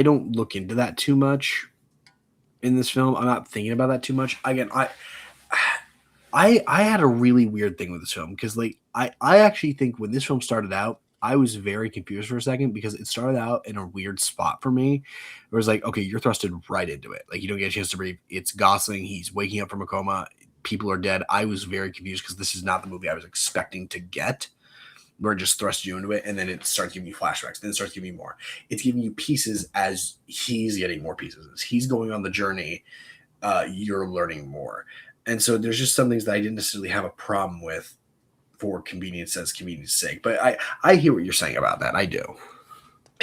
don't look into that too much. in this film. I'm not thinking about that too much. Again, I had a really weird thing with this film because like I actually think when this film started out, I was very confused for a second because it started out in a weird spot for me. It was like, okay, you're thrusted right into it. Like you don't get a chance to breathe. It's Gosling. He's waking up from a coma. People are dead. I was very confused because this is not the movie I was expecting to get. Where it just thrusts you into it, and then it starts giving you flashbacks. Then it starts giving you more. It's giving you pieces as he's getting more pieces. As he's going on the journey, you're learning more. And so there's just some things that I didn't necessarily have a problem with for convenience sake. But I hear what you're saying about that. I do.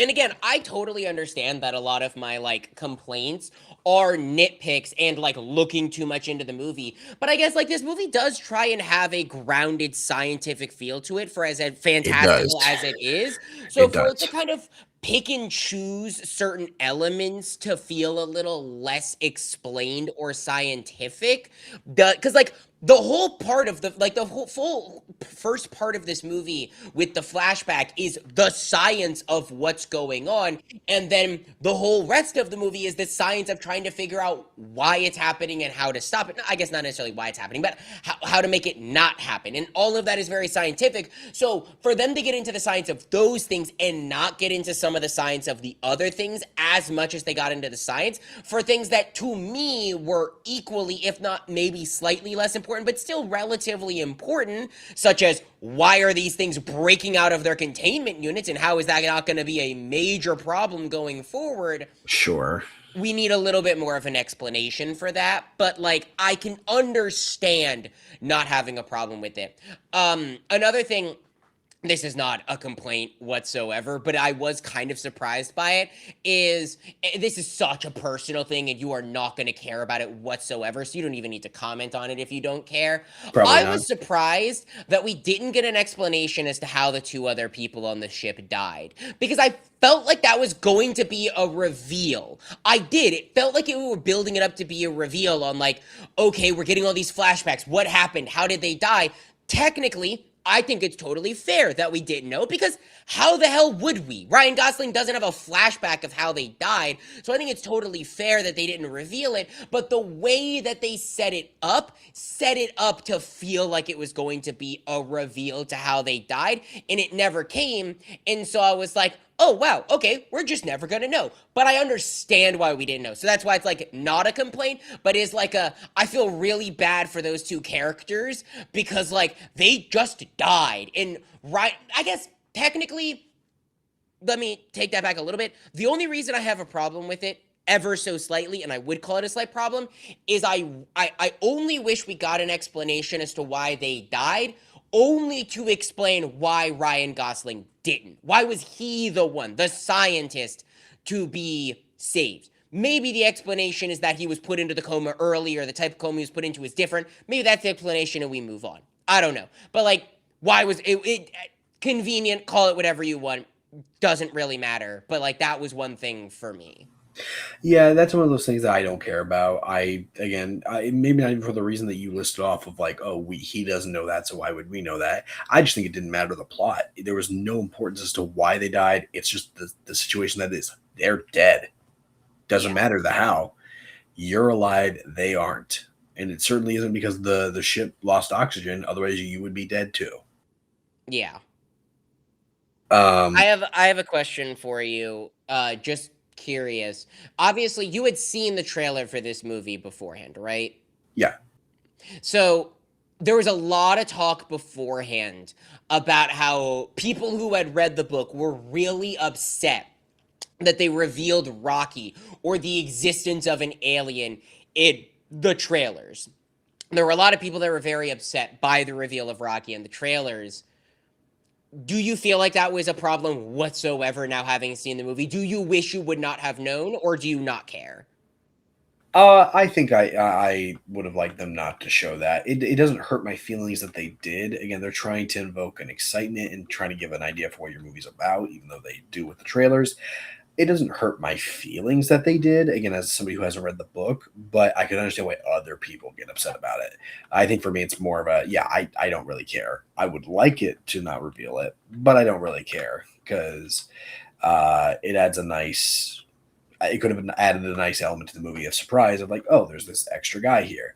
And again, I totally understand that a lot of my like complaints are nitpicks and like looking too much into the movie. But I guess like this movie does try and have a grounded scientific feel to it for as It does. fantastical as it is. So It for it to does. kind of pick and choose certain elements to feel a little less explained or scientific, because like the whole part of the whole full first part of this movie with the flashback is the science of what's going on, and then the whole rest of the movie is the science of trying to figure out why it's happening and how to stop it. I guess not necessarily why it's happening, but how to make it not happen, and all of that is very scientific. So for them to get into the science of those things and not get into some of the science of the other things as much as they got into the science for things that to me were equally, if not maybe slightly less important, but still relatively important, such as why are these things breaking out of their containment units and how is that not going to be a major problem going forward? Sure. We need a little bit more of an explanation for that, but like I can understand not having a problem with it. Another thing, this is not a complaint whatsoever, but I was kind of surprised by it, is this is such a personal thing and you are not going to care about it whatsoever, so you don't even need to comment on it if you don't care. Probably I not. was surprised that we didn't get an explanation as to how the two other people on the ship died, because I felt like that was going to be a reveal. I did. It felt like we were building it up to be a reveal on like, okay, we're getting all these flashbacks. What happened? How did they die? Technically, I think it's totally fair that we didn't know, because how the hell would we? Ryan Gosling doesn't have a flashback of how they died, so I think it's totally fair that they didn't reveal it, but the way that they set it up to feel like it was going to be a reveal to how they died, and it never came, and so I was like, oh wow, okay, we're just never gonna know. But I understand why we didn't know. So that's why it's like not a complaint, but is like I feel really bad for those two characters because like they just died. And right, I guess technically, let me take that back a little bit. The only reason I have a problem with it ever so slightly, and I would call it a slight problem, is I only wish we got an explanation as to why they died, only to explain why Ryan Gosling didn't. Why was he the one, the scientist, to be saved? Maybe the explanation is that he was put into the coma earlier, the type of coma he was put into is different. Maybe that's the explanation and we move on. I don't know. But like, why was it convenient, call it whatever you want, doesn't really matter. But like, that was one thing for me. Yeah, that's one of those things that I don't care about. Maybe not even for the reason that you listed off of like, oh, he doesn't know that, so why would we know that? I just think it didn't matter the plot. There was no importance as to why they died. It's just the situation that is they're dead. Doesn't Yeah. matter the how. You're alive, they aren't. And it certainly isn't because the ship lost oxygen, otherwise you would be dead too. Yeah. Um I have a question for you. Just curious. Obviously, you had seen the trailer for this movie beforehand, right? yeah. So there was a lot of talk beforehand about how people who had read the book were really upset that they revealed Rocky or the existence of an alien in the trailers. There were a lot of people that were very upset by the reveal of Rocky in the trailers. Do you feel like that was a problem whatsoever now having seen the movie? Do you wish you would not have known, or do you not care? I think I would have liked them not to show that. It doesn't hurt my feelings that they did. Again, they're trying to invoke an excitement and trying to give an idea for what your movie's about, even though they do with the trailers. It doesn't hurt my feelings that they did, again, as somebody who hasn't read the book, but I can understand why other people get upset about it. I think for me, it's more of I don't really care. I would like it to not reveal it, but I don't really care because it adds a nice it could have added a nice element to the movie of surprise of like, oh, there's this extra guy here.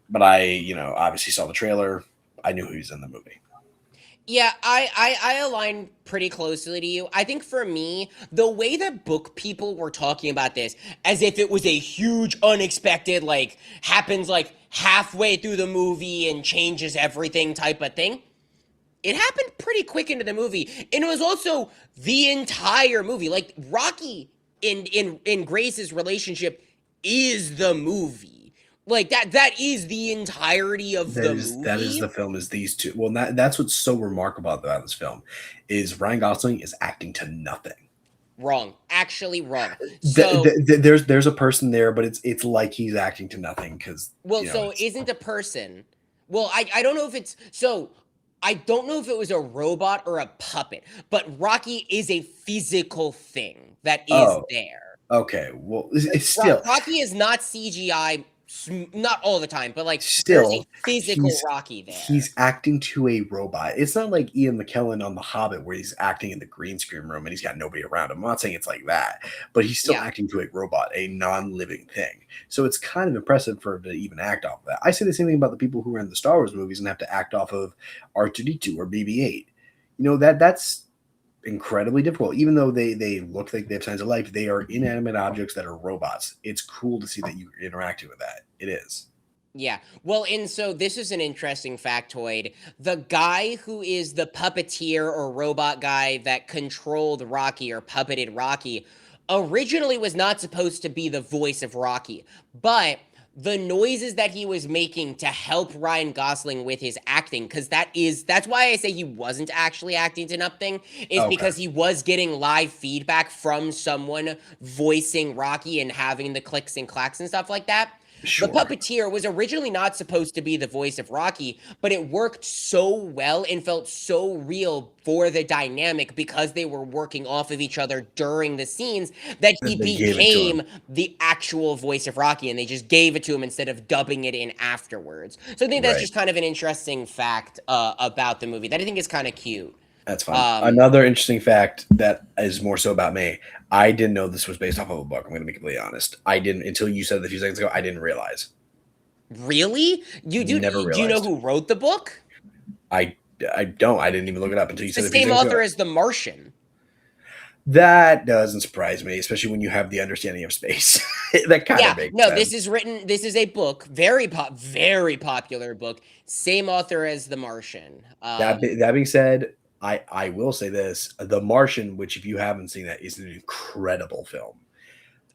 But I, obviously saw the trailer. I knew who was in the movie. Yeah, I align pretty closely to you. I think for me, the way that book people were talking about this as if it was a huge unexpected, like happens like halfway through the movie and changes everything type of thing. It happened pretty quick into the movie. And it was also the entire movie. Like Rocky in Grace's relationship is the movie. Like that is the entirety of the That is movie. the film is these two. Well, that's what's so remarkable about this film is Ryan Gosling is acting to nothing. Wrong. Actually wrong. So There's a person there, but it's like he's acting to nothing because well, so isn't a person. Well, I don't know if it's so I don't know if it was a robot or a puppet, but Rocky is a physical thing that is oh there. okay. Well, it's still Rocky is not CGI, not all the time, but like there's a still physical Rocky there. he's acting to a robot. It's not like Ian McKellen on The Hobbit where he's acting in the green screen room and he's got nobody around him. I'm not saying it's like that, but he's still Yeah. acting to a robot, a non-living thing. So it's kind of impressive for him to even act off of that. I say the same thing about the people who are in the Star Wars movies and have to act off of R2D2 or BB-8. That's incredibly difficult. Even though they look like they have signs of life, they are inanimate objects that are robots. It's cool to see that you're interacting with that. It is. Yeah. Well, and so this is an interesting factoid. The guy who is the puppeteer or robot guy that controlled Rocky or puppeted Rocky originally was not supposed to be the voice of Rocky, but the noises that he was making to help Ryan Gosling with his acting, because that's why I say he wasn't actually acting to nothing, is Okay. because he was getting live feedback from someone voicing Rocky and having the clicks and clacks and stuff like that. Sure. The puppeteer was originally not supposed to be the voice of Rocky, but it worked so well and felt so real for the dynamic because they were working off of each other during the scenes that he They gave it to him. became the actual voice of Rocky, and they just gave it to him instead of dubbing it in afterwards. So I think that's Right. just kind of an interesting fact about the movie that I think is kind of cute. That's fine. Another interesting fact that is more so about me. I didn't know this was based off of a book. I'm going to be completely honest. I didn't until you said it a few seconds ago. I didn't realize. Really? You do? Never Do you know realized. who wrote the book? I don't. I didn't even look it up until you The said it a few same seconds author ago. as The Martian. That doesn't surprise me, especially when you have the understanding of space. That kind of makes sense. This is a book, very popular book. Same author as The Martian. That being said, I will say this: The Martian, which if you haven't seen that, is an incredible film.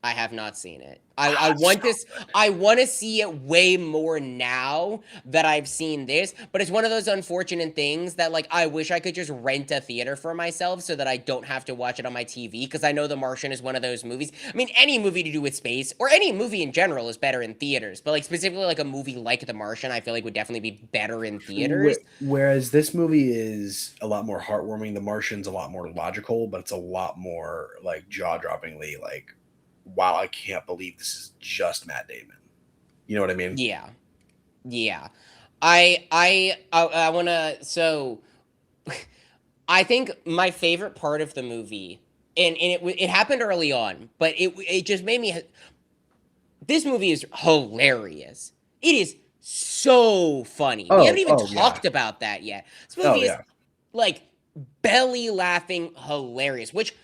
I have not seen it. I want this. I want to see it way more now that I've seen this. But it's one of those unfortunate things that, like, I wish I could just rent a theater for myself so that I don't have to watch it on my TV. Because I know The Martian is one of those movies. I mean, any movie to do with space or any movie in general is better in theaters. But like specifically, like a movie like The Martian, I feel like would definitely be better in theaters. Whereas this movie is a lot more heartwarming. The Martian's a lot more logical, but it's a lot more like jaw-droppingly like, wow, I can't believe this is just Matt Damon. You know what I mean? Yeah, yeah. I wanna. So, I think my favorite part of the movie, and it happened early on, but it just made me. This movie is hilarious. It is so funny. We haven't even talked about that yet. This movie is like belly laughing hilarious, which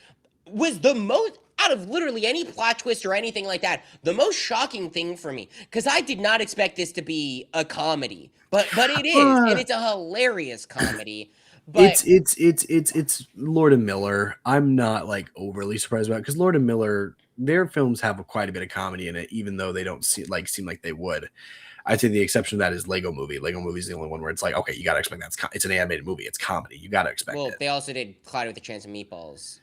was the most out of literally any plot twist or anything like that. The most shocking thing for me, because I did not expect this to be a comedy, but it is, and it's a hilarious comedy. But It's Lord and Miller. I'm not like overly surprised about it because Lord and Miller, their films have quite a bit of comedy in it, even though they don't seem like they would. I'd say the exception to that is Lego Movie. Lego Movie is the only one where it's like, okay, you got to expect that. It's an animated movie. It's comedy. You got to expect it. they also did Cloudy with a Chance of Meatballs.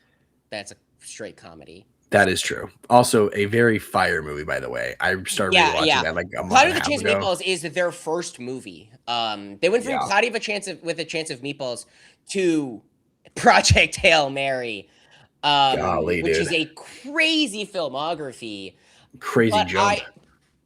That's a straight comedy. That is true. Also, a very fire movie, by the way. I started rewatching that like a month Cloudy and with a a Chance half of ago. Meatballs is their first movie. They went from Cloudy with a Chance of Meatballs to Project Hail Mary, Golly, which dude. is a crazy filmography. Crazy But jump.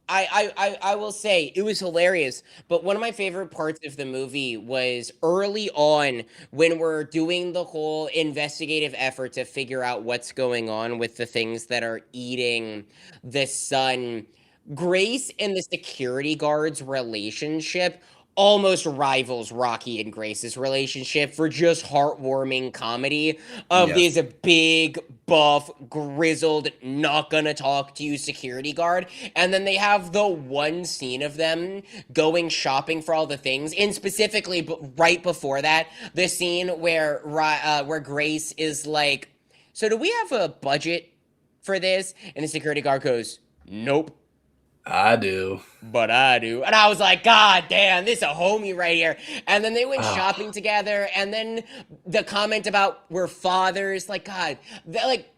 I will say it was hilarious, but one of my favorite parts of the movie was early on when we're doing the whole investigative effort to figure out what's going on with the things that are eating the sun. Grace and the security guard's relationship almost rivals Rocky and Grace's relationship for just heartwarming comedy of Yes. these big, buff, grizzled, not gonna talk to you security guard. And then they have the one scene of them going shopping for all the things. And specifically, right before that, the scene where Grace is like, "So do we have a budget for this?" And the security guard goes, "Nope." I do. But I do. And I was like, God damn, this is a homie right here. And then they went shopping Ah, together. And then the comment about we're fathers, like, God, that, like,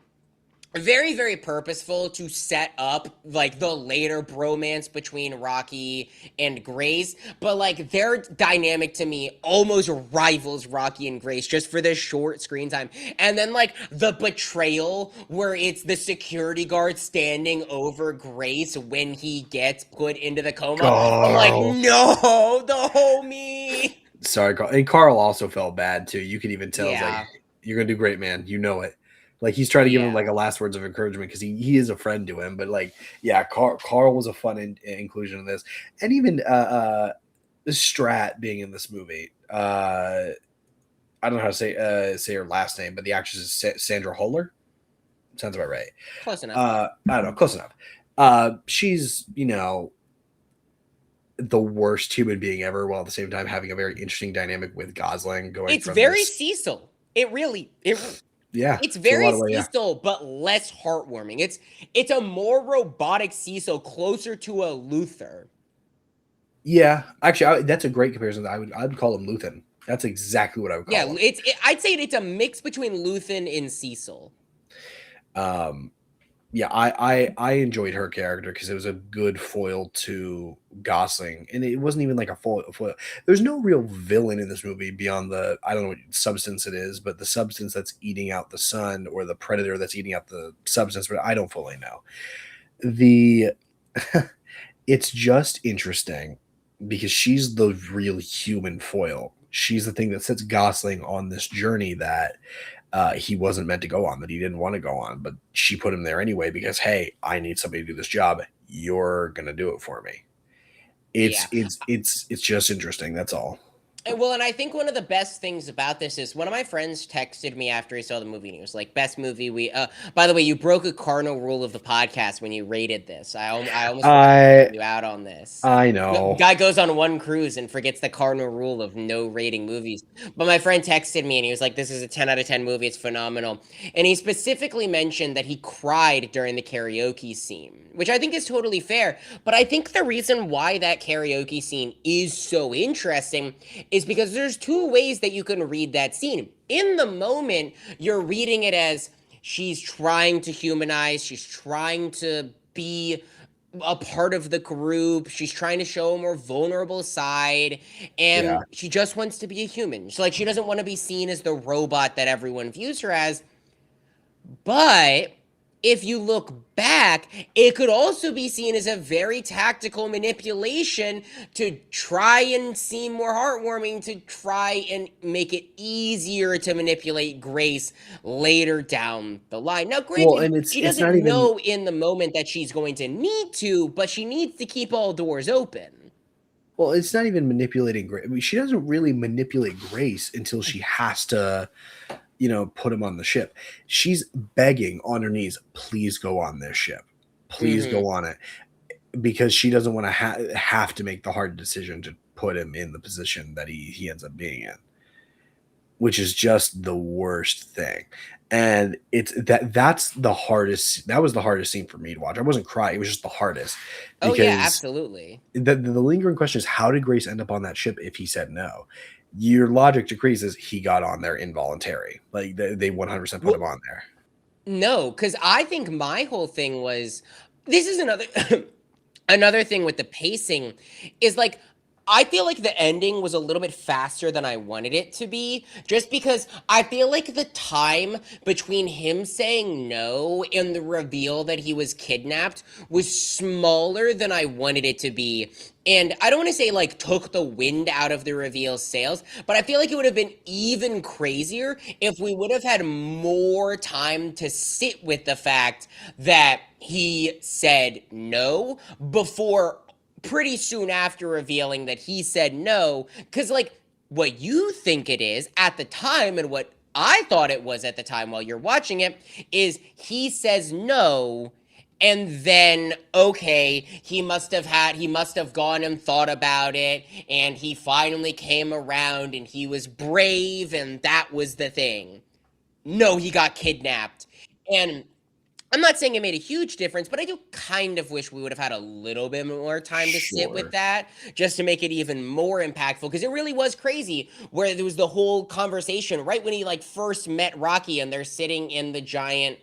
very, very purposeful to set up like the later bromance between Rocky and Grace, but like their dynamic to me almost rivals Rocky and Grace just for this short screen time. And then like the betrayal where it's the security guard standing over Grace when he gets put into the coma. I'm like, Carl. no, the homie. Sorry, Carl. And Carl also felt bad too. You could even tell it's like, Yeah, you're gonna do great, man. You know it. Like he's trying to give him like yeah. a last words of encouragement because he is a friend to him. But like, yeah, Carl was a fun inclusion in this, and even Strat being in this movie. I don't know how to say her last name, but the actress is Sandra Huller. Sounds about right. Close enough. I don't know, close enough. She's the worst human being ever, while at the same time having a very interesting dynamic with Gosling, going It's from very this, Cecil. It really, it yeah, It's for a very lot of way, yeah, Cecil, but less heartwarming. It's a more robotic Cecil, closer to a Luther. yeah. Actually, that's a great comparison. I'd call him Luthen. That's exactly what I would Yeah, call him. I'd say it's a mix between Luthen and Cecil. Um, yeah, I enjoyed her character because it was a good foil to Gosling, and it wasn't even like a foil. There's no real villain in this movie beyond the, I don't know what substance it is, but the substance that's eating out the sun, or the predator that's eating out the substance, but I don't fully know. The It's just interesting because she's the real human foil. She's the thing that sets Gosling on this journey that he wasn't meant to go on, that he didn't want to go on, but she put him there anyway because, hey, I need somebody to do this job. You're gonna do it for me. Yeah. It's just interesting. That's all. Well, and I think one of the best things about this is one of my friends texted me after he saw the movie and he was like, "Best movie we." By the way, you broke a cardinal rule of the podcast when you rated this. I almost forgot to call I you out on this. I know. Guy goes on one cruise and forgets the cardinal rule of no rating movies. But my friend texted me and he was like, "This is a 10 out of 10 movie. It's phenomenal." And he specifically mentioned that he cried during the karaoke scene, which I think is totally fair. But I think the reason why that karaoke scene is so interesting is because there's two ways that you can read that scene. In the moment, you're reading it as she's trying to humanize, she's trying to be a part of the group, she's trying to show a more vulnerable side, Yeah. and she just wants to be a human. So like she doesn't want to be seen as the robot that everyone views her as. But if you look back, it could also be seen as a very tactical manipulation to try and seem more heartwarming, to try and make it easier to manipulate Grace later down the line. Now, Well, granted, and she it's not doesn't even know in the moment that she's going to need to, but she needs to keep all doors open. well, it's not even manipulating Grace. I mean, she doesn't really manipulate Grace until she has to, put him on the ship. She's begging on her knees, please go on this ship. Please Hmm. go on it. Because she doesn't want to have to make the hard decision to put him in the position that he ends up being in, which is just the worst thing. And that was the hardest scene for me to watch. I wasn't crying, it was just the hardest Oh, yeah, because absolutely. the lingering question is, how did Grace end up on that ship if he said no? Your logic decrees is he got on there involuntary. Like they 100% put him Well, on there. no, because I think my whole thing was this is another another thing with the pacing is like I feel like the ending was a little bit faster than I wanted it to be, just because I feel like the time between him saying no and the reveal that he was kidnapped was smaller than I wanted it to be. And I don't want to say like took the wind out of the reveal sails, but I feel like it would have been even crazier if we would have had more time to sit with the fact that he said no before pretty soon after revealing that he said no. Because, like, what you think it is at the time and what I thought it was at the time while you're watching it is he says no. And then, okay, he must have gone and thought about it, and he finally came around and he was brave, and that was the thing. No, he got kidnapped. And I'm not saying it made a huge difference, but I do kind of wish we would have had a little bit more time to sit with Sure. that just to make it even more impactful because it really was crazy where there was the whole conversation right when he like first met Rocky and they're sitting in the giant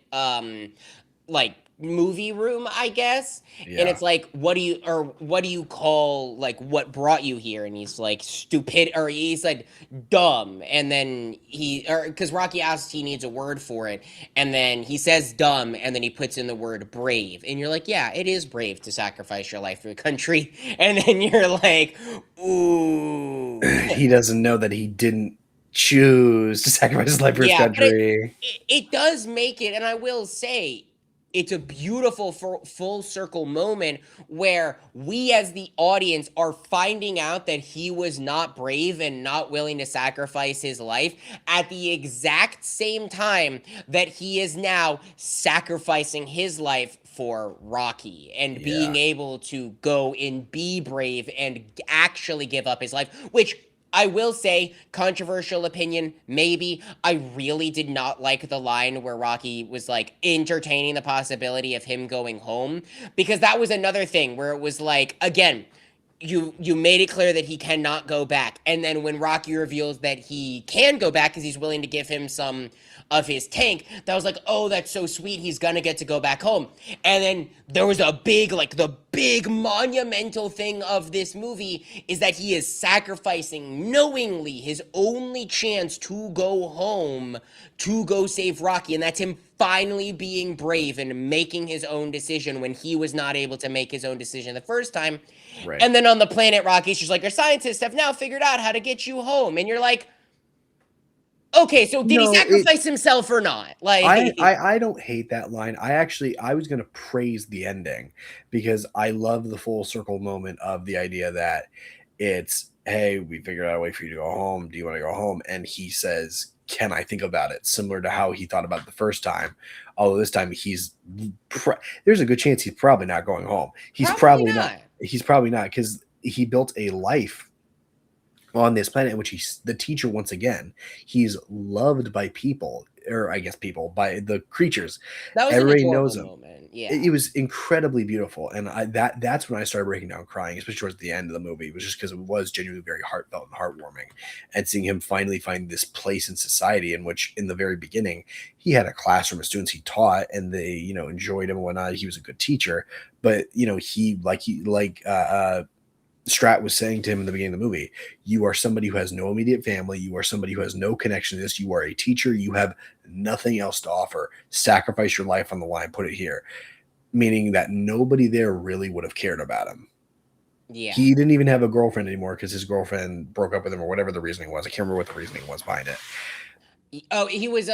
like movie room, I guess. And Yeah. it's like, what do you call like what brought you here? And he's like stupid or he's like dumb. And then because Rocky asks he needs a word for it, and then he says dumb, and then he puts in the word brave. And you're like, yeah, it is brave to sacrifice your life for your country. And then you're like, ooh. He doesn't know that he didn't choose to sacrifice his life for his Yeah, but country. it does make it, and I will say, it's a beautiful full circle moment where we as the audience are finding out that he was not brave and not willing to sacrifice his life at the exact same time that he is now sacrificing his life for Rocky and being Yeah. able to go and be brave and actually give up his life, which I will say, controversial opinion, maybe. I really did not like the line where Rocky was like entertaining the possibility of him going home because that was another thing where it was like, again, you made it clear that he cannot go back. And then when Rocky reveals that he can go back because he's willing to give him some of his tank, that was like, oh, that's so sweet. He's gonna get to go back home. And then there was a big, like the big monumental thing of this movie is that he is sacrificing knowingly his only chance to go home to go save Rocky. And that's him finally being brave and making his own decision when he was not able to make his own decision the first time. Right. And then on the planet Rocky, she's like, our scientists have now figured out how to get you home. And you're like, okay, so did he No, it sacrifice himself or not? I, Like, I I don't hate that line. I was gonna praise the ending because I love the full circle moment of the idea that it's, hey, we figured out a way for you to go home. Do you want to go home? And he says, can I think about it? Similar to how he thought about it the first time. Although this time there's a good chance he's probably not going home. probably not. He's probably not because he built a life on this planet in which he's the teacher once again. He's loved by people, or I guess people, by the creatures. That was an Everybody adorable knows him. moment. It Yeah. was incredibly beautiful, and that's when I started breaking down crying, especially towards the end of the movie. It was just because it was genuinely very heartfelt and heartwarming, and seeing him finally find this place in society in which, in the very beginning, he had a classroom of students he taught, and they enjoyed him and whatnot. He was a good teacher, but Strat was saying to him in the beginning of the movie, you are somebody who has no immediate family. You are somebody who has no connection to this. You are a teacher. You have nothing else to offer. Sacrifice your life on the line. Put it here. Meaning that nobody there really would have cared about him. Yeah. He didn't even have a girlfriend anymore because his girlfriend broke up with him or whatever the reasoning was. I can't remember what the reasoning was behind it. Oh, he was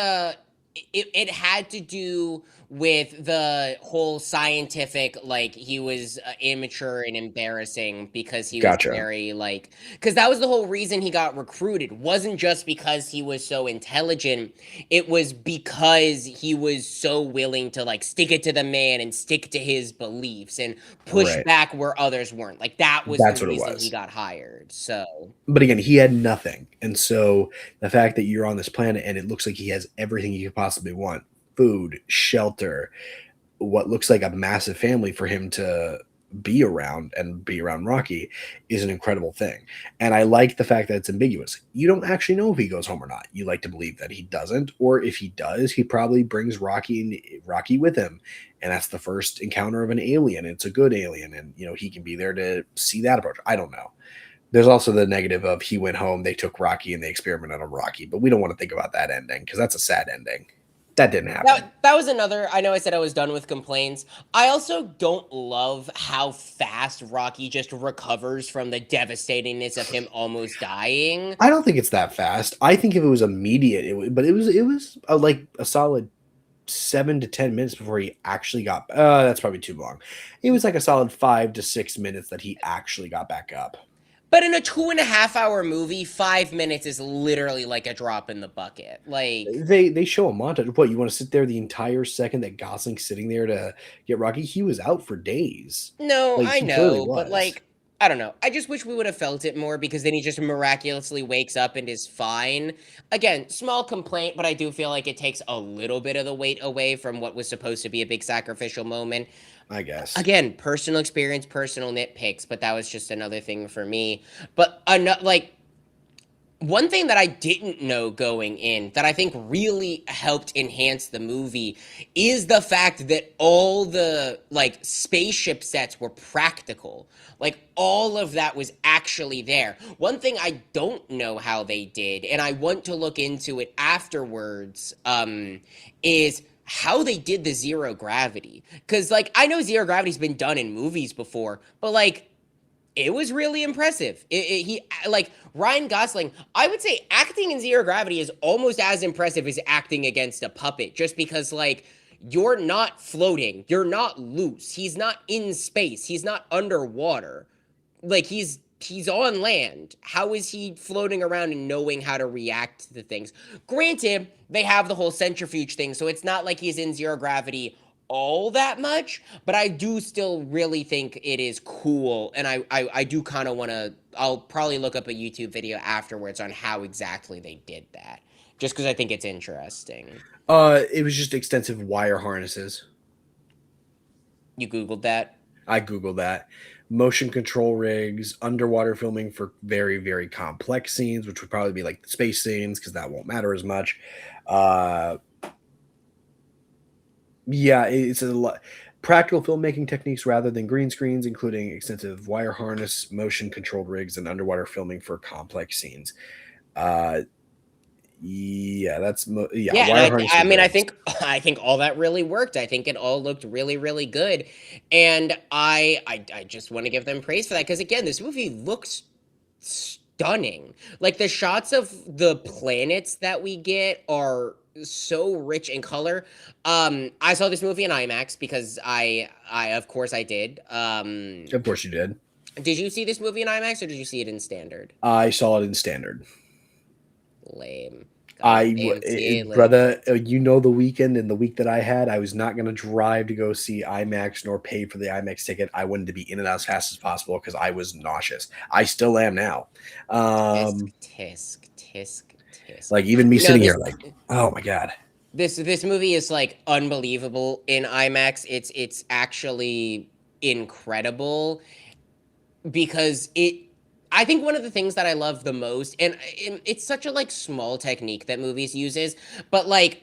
it had to do with the whole scientific, like he was immature and embarrassing because he was Gotcha. very like, because that was the whole reason he got recruited, wasn't just because he was so intelligent, it was because he was so willing to like stick it to the man and stick to his beliefs and push Right. back where others weren't. Like that was the That's what it reason he was. got hired. So But again, he had nothing. And so the fact that you're on this planet and it looks like he has everything you could possibly want, food, shelter, what looks like a massive family for him to be around and be around Rocky is an incredible thing. And I like the fact that it's ambiguous. You don't actually know if he goes home or not. You like to believe that he doesn't, or if he does, he probably brings Rocky with him. And that's the first encounter of an alien. It's a good alien, and he can be there to see that approach. I don't know. There's also the negative of he went home, they took Rocky, and they experimented on Rocky. But we don't want to think about that ending because that's a sad ending. That didn't happen. That was another. I know I said I was done with complaints. I also don't love how fast Rocky just recovers from the devastatingness of him almost dying. I don't think it's that fast. I think if it was immediate, but it was like a solid 7 to 10 minutes before he actually got. That's probably too long. It was like a solid 5 to 6 minutes that he actually got back up. But in a 2.5 hour movie, 5 minutes is literally like a drop in the bucket. Like They show a montage. What, you want to sit there the entire second that Gosling's sitting there to get Rocky? He was out for days. no, Like I he clearly know, but was. like I don't know. I just wish we would have felt it more because then he just miraculously wakes up and is fine. Again, small complaint, but I do feel like it takes a little bit of the weight away from what was supposed to be a big sacrificial moment. I guess. Again, personal experience, personal nitpicks, but that was just another thing for me. But like one thing that I didn't know going in that I think really helped enhance the movie is the fact that all the like spaceship sets were practical. Like all of that was actually there. One thing I don't know how they did, and I want to look into it afterwards, is how they did the zero gravity. Because like I know zero gravity's been done in movies before, but like it was really impressive. He like Ryan Gosling. I would say acting in Zero Gravity is almost as impressive as acting against a puppet, just because like you're not floating, you're not loose. He's not in space. He's not underwater. Like he's on land. How is he floating around and knowing how to react to things? Granted, they have the whole centrifuge thing, so it's not like he's in zero gravity all that much, but I do still really think it is cool, and I do kind of want to. I'll probably look up a YouTube video afterwards on how exactly they did that, just because I think it's interesting. It was just extensive wire harnesses. You Googled that? I Googled that. Motion control rigs, underwater filming for very, very complex scenes, which would probably be like the space scenes because that won't matter as much. Uh, yeah, it's a lot. Practical filmmaking techniques rather than green screens, including extensive wire harness, motion controlled rigs, and underwater filming for complex scenes. Uh, yeah, Yeah, and wire harness I and mean, I rigs. think I think all that really worked. I think it all looked really, really good, and I just want to give them praise for that because again, this movie looks stunning. Like the shots of the planets that we get are so rich in color. I saw this movie in IMAX because I of course I did. Of course, you did. Did you see this movie in IMAX or did you see it in standard? I saw it in standard. Lame. Got a fancy lame. Brother, you know the weekend and the week that I had, I was not going to drive to go see IMAX nor pay for the IMAX ticket. I wanted to be in and out as fast as possible because I was nauseous. I still am now. Tisk, Um, tisk, tisk, tisk. like even me No, sitting here, like, oh my god, this movie is like unbelievable in IMAX. It's actually incredible because I think one of the things that I love the most, and it's such a like small technique that movies uses, but like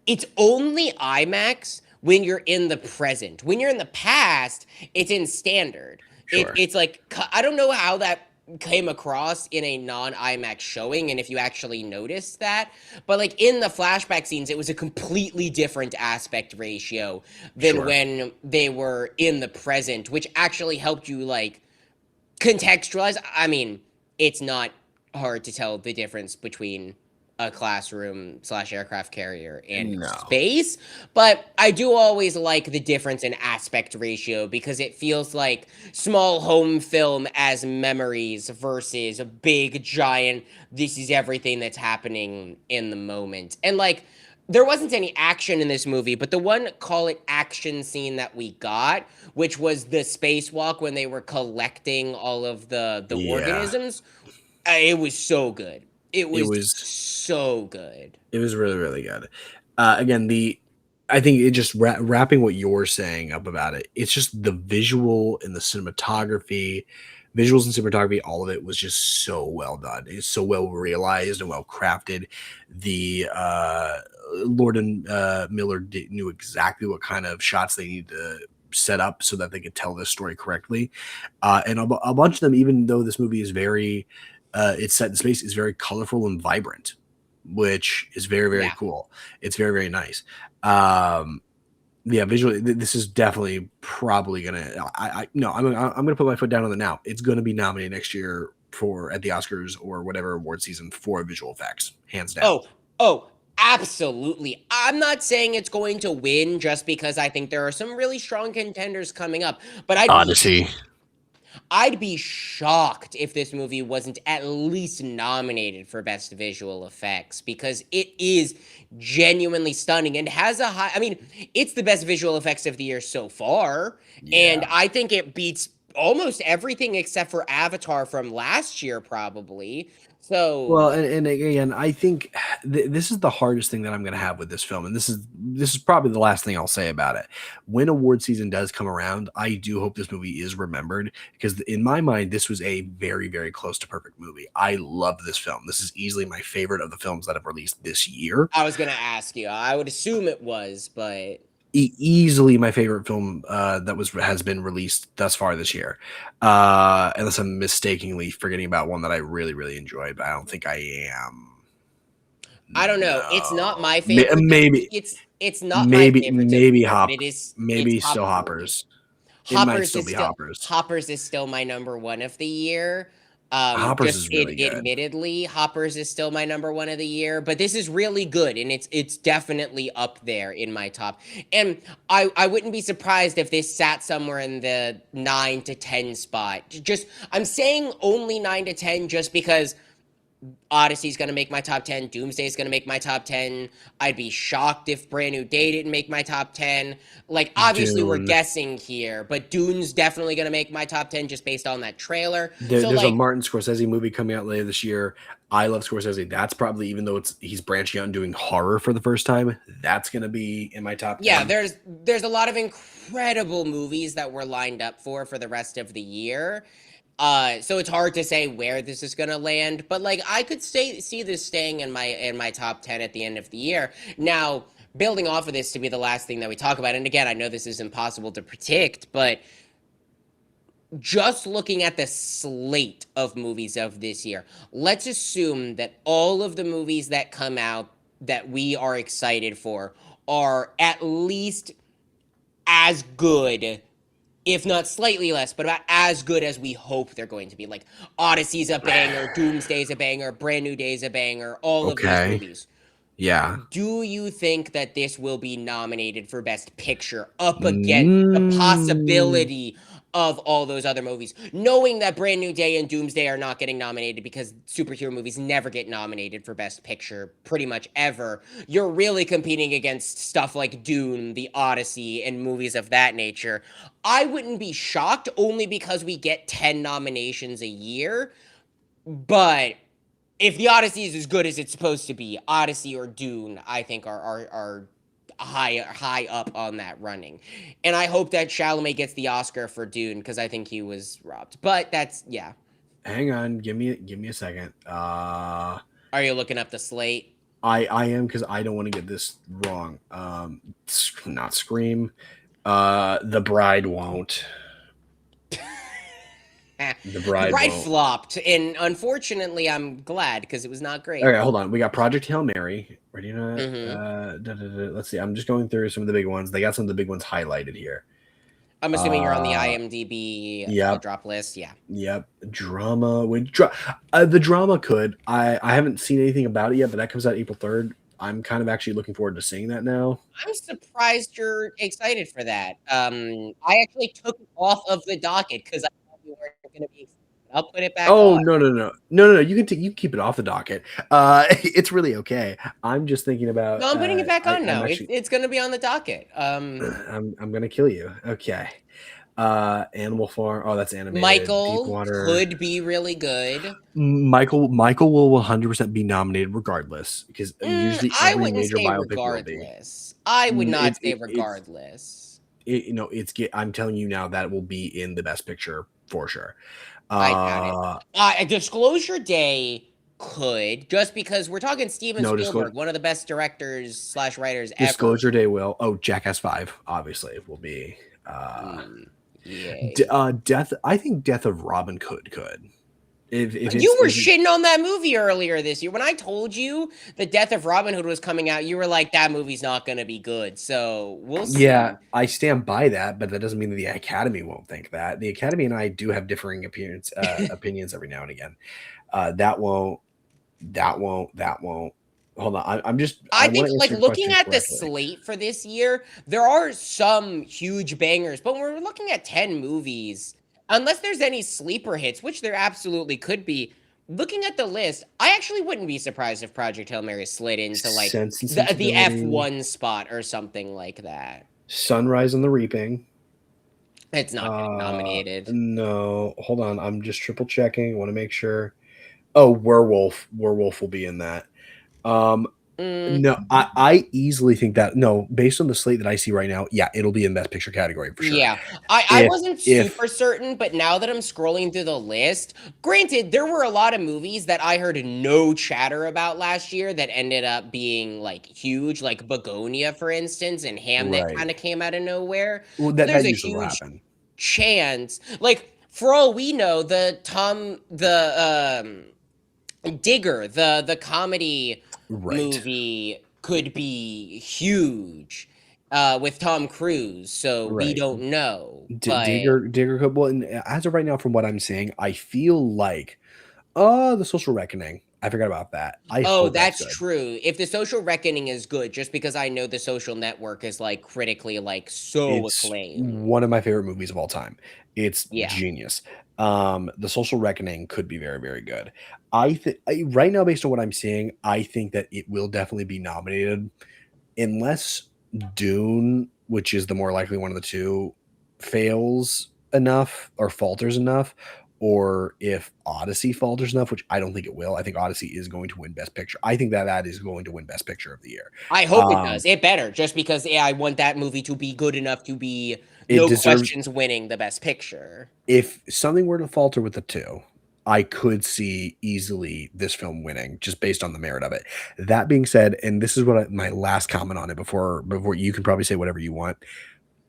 it's only IMAX when you're in the present. When you're in the past, it's in standard. sure, It's like I don't know how that came across in a non-IMAX showing and if you actually noticed that, but like in the flashback scenes it was a completely different aspect ratio than sure, when they were in the present, which actually helped you like contextualize. I mean, it's not hard to tell the difference between a classroom slash aircraft carrier and no, space, but I do always like the difference in aspect ratio because it feels like small home film as memories versus a big giant this is everything that's happening in the moment. And like there wasn't any action in this movie, but the one call it action scene that we got, which was the spacewalk when they were collecting all of the yeah, organisms, it was so good. It it was was so good. it was really really good. Again, I think it just wrapping what you're saying up about it. It's just the visual and the cinematography, visuals and cinematography. All of it was just so well done. It's so well realized and well crafted. The Lord and Miller knew exactly what kind of shots they needed to set up so that they could tell this story correctly. And a bunch of them, even though this movie is very, it's set in space, is very colorful and vibrant, which is very, very Yeah. cool. It's very, very nice. Yeah, visually, this is definitely probably gonna. No, I'm gonna put my foot down on it now. It's gonna be nominated next year for at the Oscars or whatever award season for visual effects, hands down. Oh, absolutely. I'm not saying it's going to win just because I think there are some really strong contenders coming up, but Odyssey. I'd be shocked if this movie wasn't at least nominated for best visual effects because it is genuinely stunning and has a high, I mean, it's the best visual effects of the year so far, and Yeah. I think it beats almost everything except for Avatar from last year probably. So, Well, and again, I think this is the hardest thing that I'm going to have with this film, and this is probably the last thing I'll say about it. When award season does come around, I do hope this movie is remembered because in my mind, this was a very, very close to perfect movie. I love this film. This is easily my favorite of the films that have released this year. I was gonna ask you. I would assume it was, but Easily my favorite film that has been released thus far this year, unless I'm mistakenly forgetting about one that I really, really enjoyed, but I don't think I am. I don't know. It's not No. my favorite. Maybe, It's not my favorite of the year, but it's maybe top still 3. Hoppers. It might still be Still Hoppers. Hoppers is still my number 1 of the year. Hoppers is really good. Admittedly, Hoppers is still my number 1 of the year, but this is really good and it's definitely up there in my top. And I wouldn't be surprised if this sat somewhere in the 9 to 10 spot. Just I'm saying only 9 to 10 just because Odyssey's gonna make my top 10. Doomsday's gonna make my top 10. I'd be shocked if Brand New Day didn't make my top 10. Like, obviously, we're Dune. guessing here, but Dune's definitely gonna make my top 10 just based on that trailer. So, There's a like, Martin Scorsese movie coming out later this year. I love Scorsese. That's probably, even though he's branching out and doing horror for the first time, that's gonna be in my top 10. yeah, there's a lot of incredible movies that we're lined up for the rest of the year. So it's hard to say where this is gonna land, but like I could see this staying in my top 10 at the end of the year. Now, building off of this to be the last thing that we talk about, and again, I know this is impossible to predict, but just looking at the slate of movies of this year, let's assume that all of the movies that come out that we are excited for are at least as good, if not slightly less, but about as good as we hope they're going to be. Like Odyssey's a banger, Doomsday's a banger, Brand New Day's a banger, all of these Okay. movies. Yeah. Do you think that this will be nominated for Best Picture up against the Mm. possibility of all those other movies? Knowing that Brand New Day and Doomsday are not getting nominated because superhero movies never get nominated for Best Picture pretty much ever, you're really competing against stuff like Dune, The Odyssey, and movies of that nature. I wouldn't be shocked only because we get 10 nominations a year, but if the Odyssey is as good as it's supposed to be, Odyssey or Dune, I think are high up on that running. And I hope that Chalamet gets the Oscar for Dune because I think he was robbed. But that's yeah. Hang on, give me a second. Are you looking up the slate? I am, because I don't want to get this wrong. Not Scream. The Bride won't. The Bride Bride won't. flopped, and unfortunately, I'm glad because it was not great. Okay, hold on. We got Project Hail Mary. Ready or not? Mm-hmm. Let's see. I'm just going through some of the big ones. They got some of the big ones highlighted here. I'm assuming you're on the Uh, IMDb yep, drop list. Yeah. yep. Drama. The drama could. I haven't seen anything about it yet, but that comes out April 3rd. I'm kind of actually looking forward to seeing that now. I'm surprised you're excited for that. I actually took it off of the docket because I thought you weren't going to be excited. I'll put it back Oh, on. no. You can keep it off the docket. It's really okay. I'm just thinking about. No, I'm putting it back on I'm now. actually. It's going to be on the docket. I'm gonna kill you. Okay. Animal Farm. Oh, that's animated. Michael Deepwater. could be really good. Michael will 100% be nominated regardless, because usually I every wouldn't major say biopic will be. regardless. I would not say It's regardless. I'm telling you now that will be in the best picture for sure. I doubt it. Disclosure Day could, just because we're talking Steven No Spielberg, one of the best directors / writers ever. Disclosure Day will. Oh, Jackass 5 obviously will be. Mm, yay. Death. I think Death of Robin could. If You were if it's shitting on that movie earlier this year. When I told you the Death of Robin Hood was coming out, you were like, that movie's not going to be good. So we'll yeah, see. I stand by that, but that doesn't mean that the Academy won't think that. The Academy and I do have differing opinions every now and again. That won't. That won't. Hold on. I'm just. I I want think, to like, answer your looking question at the correctly. slate for this year, there are some huge bangers, but when we're looking at 10 movies, unless there's any sleeper hits, which there absolutely could be, looking at the list, I actually wouldn't be surprised if Project Hail Mary slid into, like, Sense and the Sensibility, F1 spot or something like that. Sunrise on the Reaping. It's not getting nominated. No, hold on. I'm just triple checking. Want to make sure. Oh, Werewolf. Werewolf will be in that. Um, Mm, no, I easily think that no, based on the slate that I see right now, yeah, it'll be in Best Picture category for sure. yeah, I If wasn't if super certain, but now that I'm scrolling through the list, granted, there were a lot of movies that I heard no chatter about last year that ended up being like huge, like Begonia, for instance, and Hamnet right, kind of came out of nowhere. well, So that there's a usually will huge happen. chance, like for all we know, the Digger, the comedy Right, movie could be huge with Tom Cruise, so we right. don't know. But Digger could. Well, and as of right now, from what I'm seeing, I feel like the Social Reckoning. I forgot about that. I oh, hope that's that's good. true. If The Social Reckoning is good, just because I know The Social Network is like critically like so It's acclaimed. one of my favorite movies of all time. It's Yeah. genius. The Social Reckoning could be very, very good. I think right now, based on what I'm seeing, I think that it will definitely be nominated, unless Dune, which is the more likely one of the two, fails enough or falters enough, or if Odyssey falters enough, which I don't think it will. I think Odyssey is going to win Best Picture. I think that that is going to win Best Picture of the year. I hope it Um, does. It better, just because yeah, I want that movie to be good enough to be it no deserves. questions winning the best picture. If something were to falter with the two, I could see easily this film winning just based on the merit of it. That being said, and this is what my last comment on it before you can probably say whatever you want.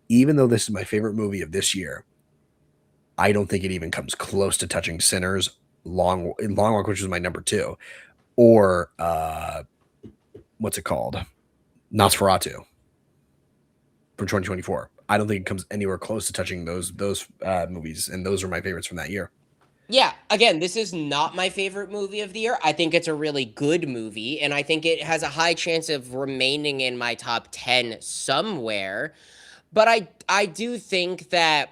Even though this is my favorite movie of this year, I don't think it even comes close to touching Sinners, Long Walk, which was my number two, or what's it called, Nosferatu from 2024. I don't think it comes anywhere close to touching those movies, and those are my favorites from that year. Yeah, again, this is not my favorite movie of the year. I think it's a really good movie, and I think it has a high chance of remaining in my top 10 somewhere. But I do think that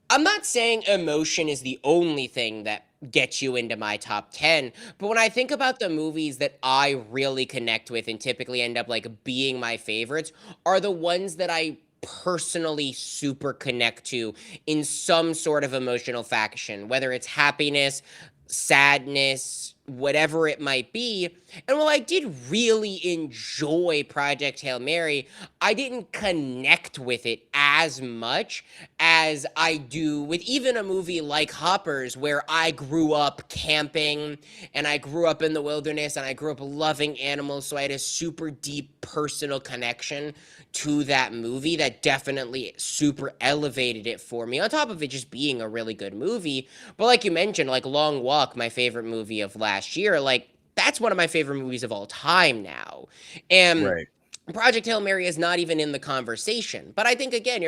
I'm not saying emotion is the only thing that gets you into my top 10, but when I think about the movies that I really connect with and typically end up like being my favorites are the ones that I personally super connect to in some sort of emotional faction, whether it's happiness, sadness, whatever it might be. And while I did really enjoy Project Hail Mary, I didn't connect with it as much as I do with even a movie like Hoppers, where I grew up camping and I grew up in the wilderness and I grew up loving animals. So I had a super deep personal connection to that movie that definitely super elevated it for me, on top of it just being a really good movie. But like you mentioned, like Long Walk, my favorite movie of last year, like that's one of my favorite movies of all time now. And Right. Project Hail Mary is not even in the conversation. But I think again,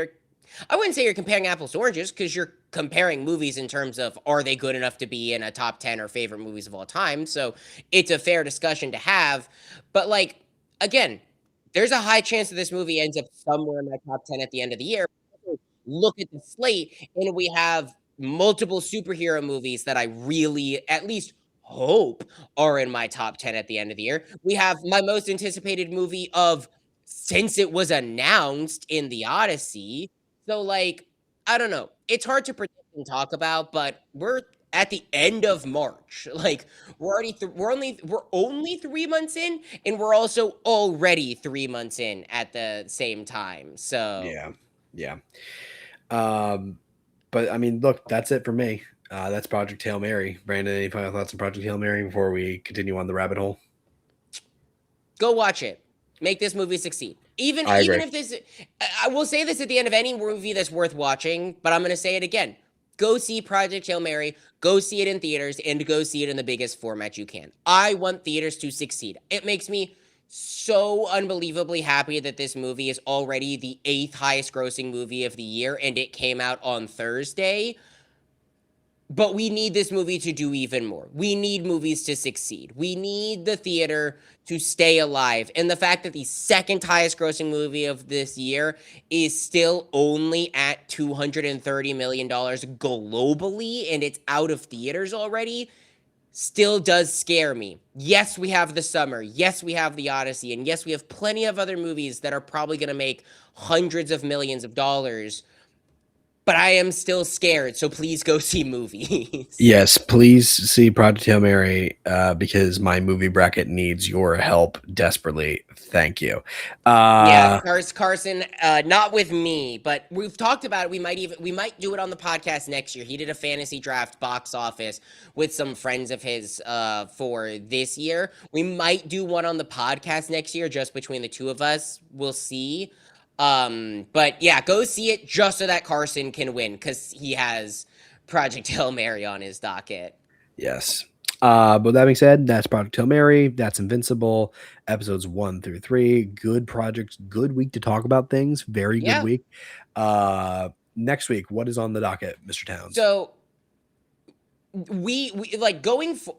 I wouldn't say you're comparing apples to oranges, because you're comparing movies in terms of are they good enough to be in a top 10 or favorite movies of all time. So it's a fair discussion to have. But like again, there's a high chance that this movie ends up somewhere in my top 10 at the end of the year. Look at the slate, and we have multiple superhero movies that I really at least hope are in my top 10 at the end of the year. We have my most anticipated movie of since it was announced in the Odyssey. So like, I don't know. It's hard to predict and talk about, but we're at the end of March. Like we're only 3 months in, and we're also already 3 months in at the same time. So Yeah. Yeah. Um, but I mean, look, that's it for me. That's Project Hail Mary. Brandon, any final thoughts on Project Hail Mary before we continue on the rabbit hole? go watch it. Make this movie succeed. Even I even agree. if this, I will say this at the end of any movie that's worth watching, but I'm going to say it again. Go see Project Hail Mary, go see it in theaters, and go see it in the biggest format you can. I want theaters to succeed. It makes me so unbelievably happy that this movie is already the 8th highest grossing movie of the year, and it came out on Thursday. But we need this movie to do even more. We need movies to succeed. We need the theater to stay alive. And the fact that the second highest grossing movie of this year is still only at $230 million globally and it's out of theaters already still does scare me. Yes, we have the summer. Yes, we have the Odyssey. And yes, we have plenty of other movies that are probably going to make hundreds of millions of dollars, but I am still scared, so please go see movies. Yes, please see Project Hail Mary because my movie bracket needs your help desperately. Thank you. Yeah, Uh, Carson, not with me, but we've talked about it. We might do it on the podcast next year. He did a fantasy draft box office with some friends of his for this year. We might do one on the podcast next year, just between the two of us. We'll see. But yeah, go see it just so that Carson can win because he has Project Hail Mary on his docket. yes. But that being said, that's Project Hail Mary. That's Invincible, episodes 1 through 3. Good projects, good week to talk about things. Very good Yeah. week. Next week, what is on the docket, Mr. Towns? So we like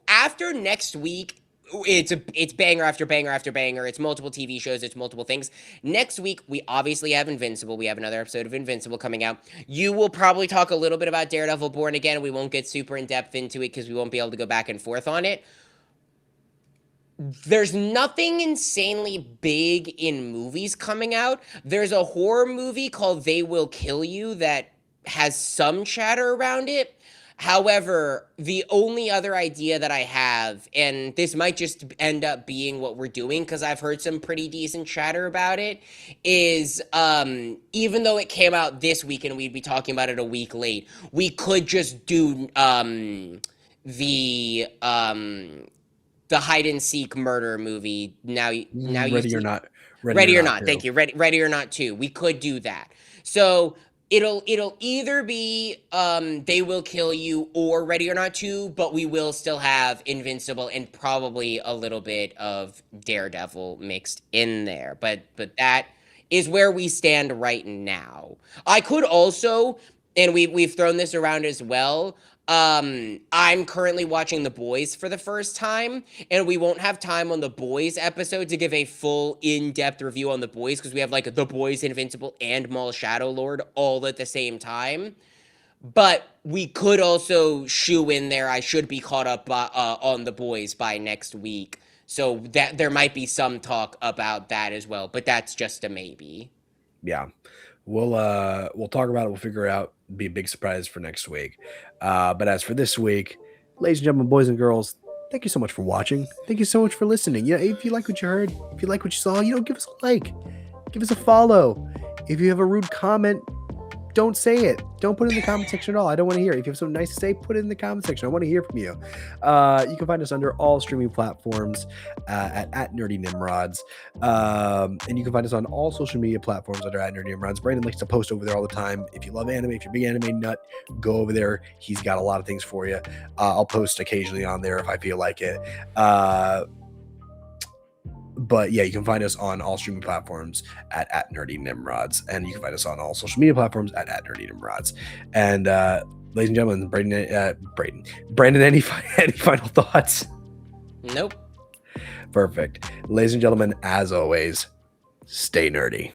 after next week. It's banger after banger after banger. It's multiple TV shows. It's multiple things. Next week we obviously have Invincible. We have another episode of Invincible coming out. You will probably talk a little bit about Daredevil Born Again. We won't get super in depth into it because we won't be able to go back and forth on it. There's nothing insanely big in movies coming out. There's a horror movie called They Will Kill You that has some chatter around it. However, the only other idea that I have, and this might just end up being what we're doing because I've heard some pretty decent chatter about it, is even though it came out this week and we'd be talking about it a week late, we could just do the hide and seek murder movie. Now you Ready or see Not. Ready or Not. Thank you. Ready or Not 2. We could do that. So it'll either be They Will Kill You or Ready or Not 2, but we will still have Invincible and probably a little bit of Daredevil mixed in there. But that is where we stand right now. I could also, and we've thrown this around as well. I'm currently watching The Boys for the first time, and we won't have time on The Boys episode to give a full in-depth review on The Boys because we have like The Boys, Invincible, and Maul Shadow Lord all at the same time. But we could also shoe in there. I should be caught up on The Boys by next week, so that there might be some talk about that as well. But that's just a maybe. Yeah. We'll talk about it. We'll figure it out. Be a big surprise for next week. But as for this week, ladies and gentlemen, boys and girls, thank you so much for watching. Thank you so much for listening. Yeah, if you like what you heard, if you like what you saw, give us a like, give us a follow. If you have a rude comment, don't say it. Don't put it in the comment section at all. I don't want to hear it. If you have something nice to say, put it in the comment section. I want to hear from you. You can find us under all streaming platforms at Nerdy Nimrods. And you can find us on all social media platforms under at Nerdy Nimrods. Brandon likes to post over there all the time. If you love anime, if you're a big anime nut, go over there. He's got a lot of things for you. I'll post occasionally on there if I feel like it. But yeah, you can find us on all streaming platforms at Nerdy Nimrods, and you can find us on all social media platforms at Nerdy Nimrods. And ladies and gentlemen, Brandon, any final thoughts? Nope. Perfect. Ladies and gentlemen, as always, stay nerdy.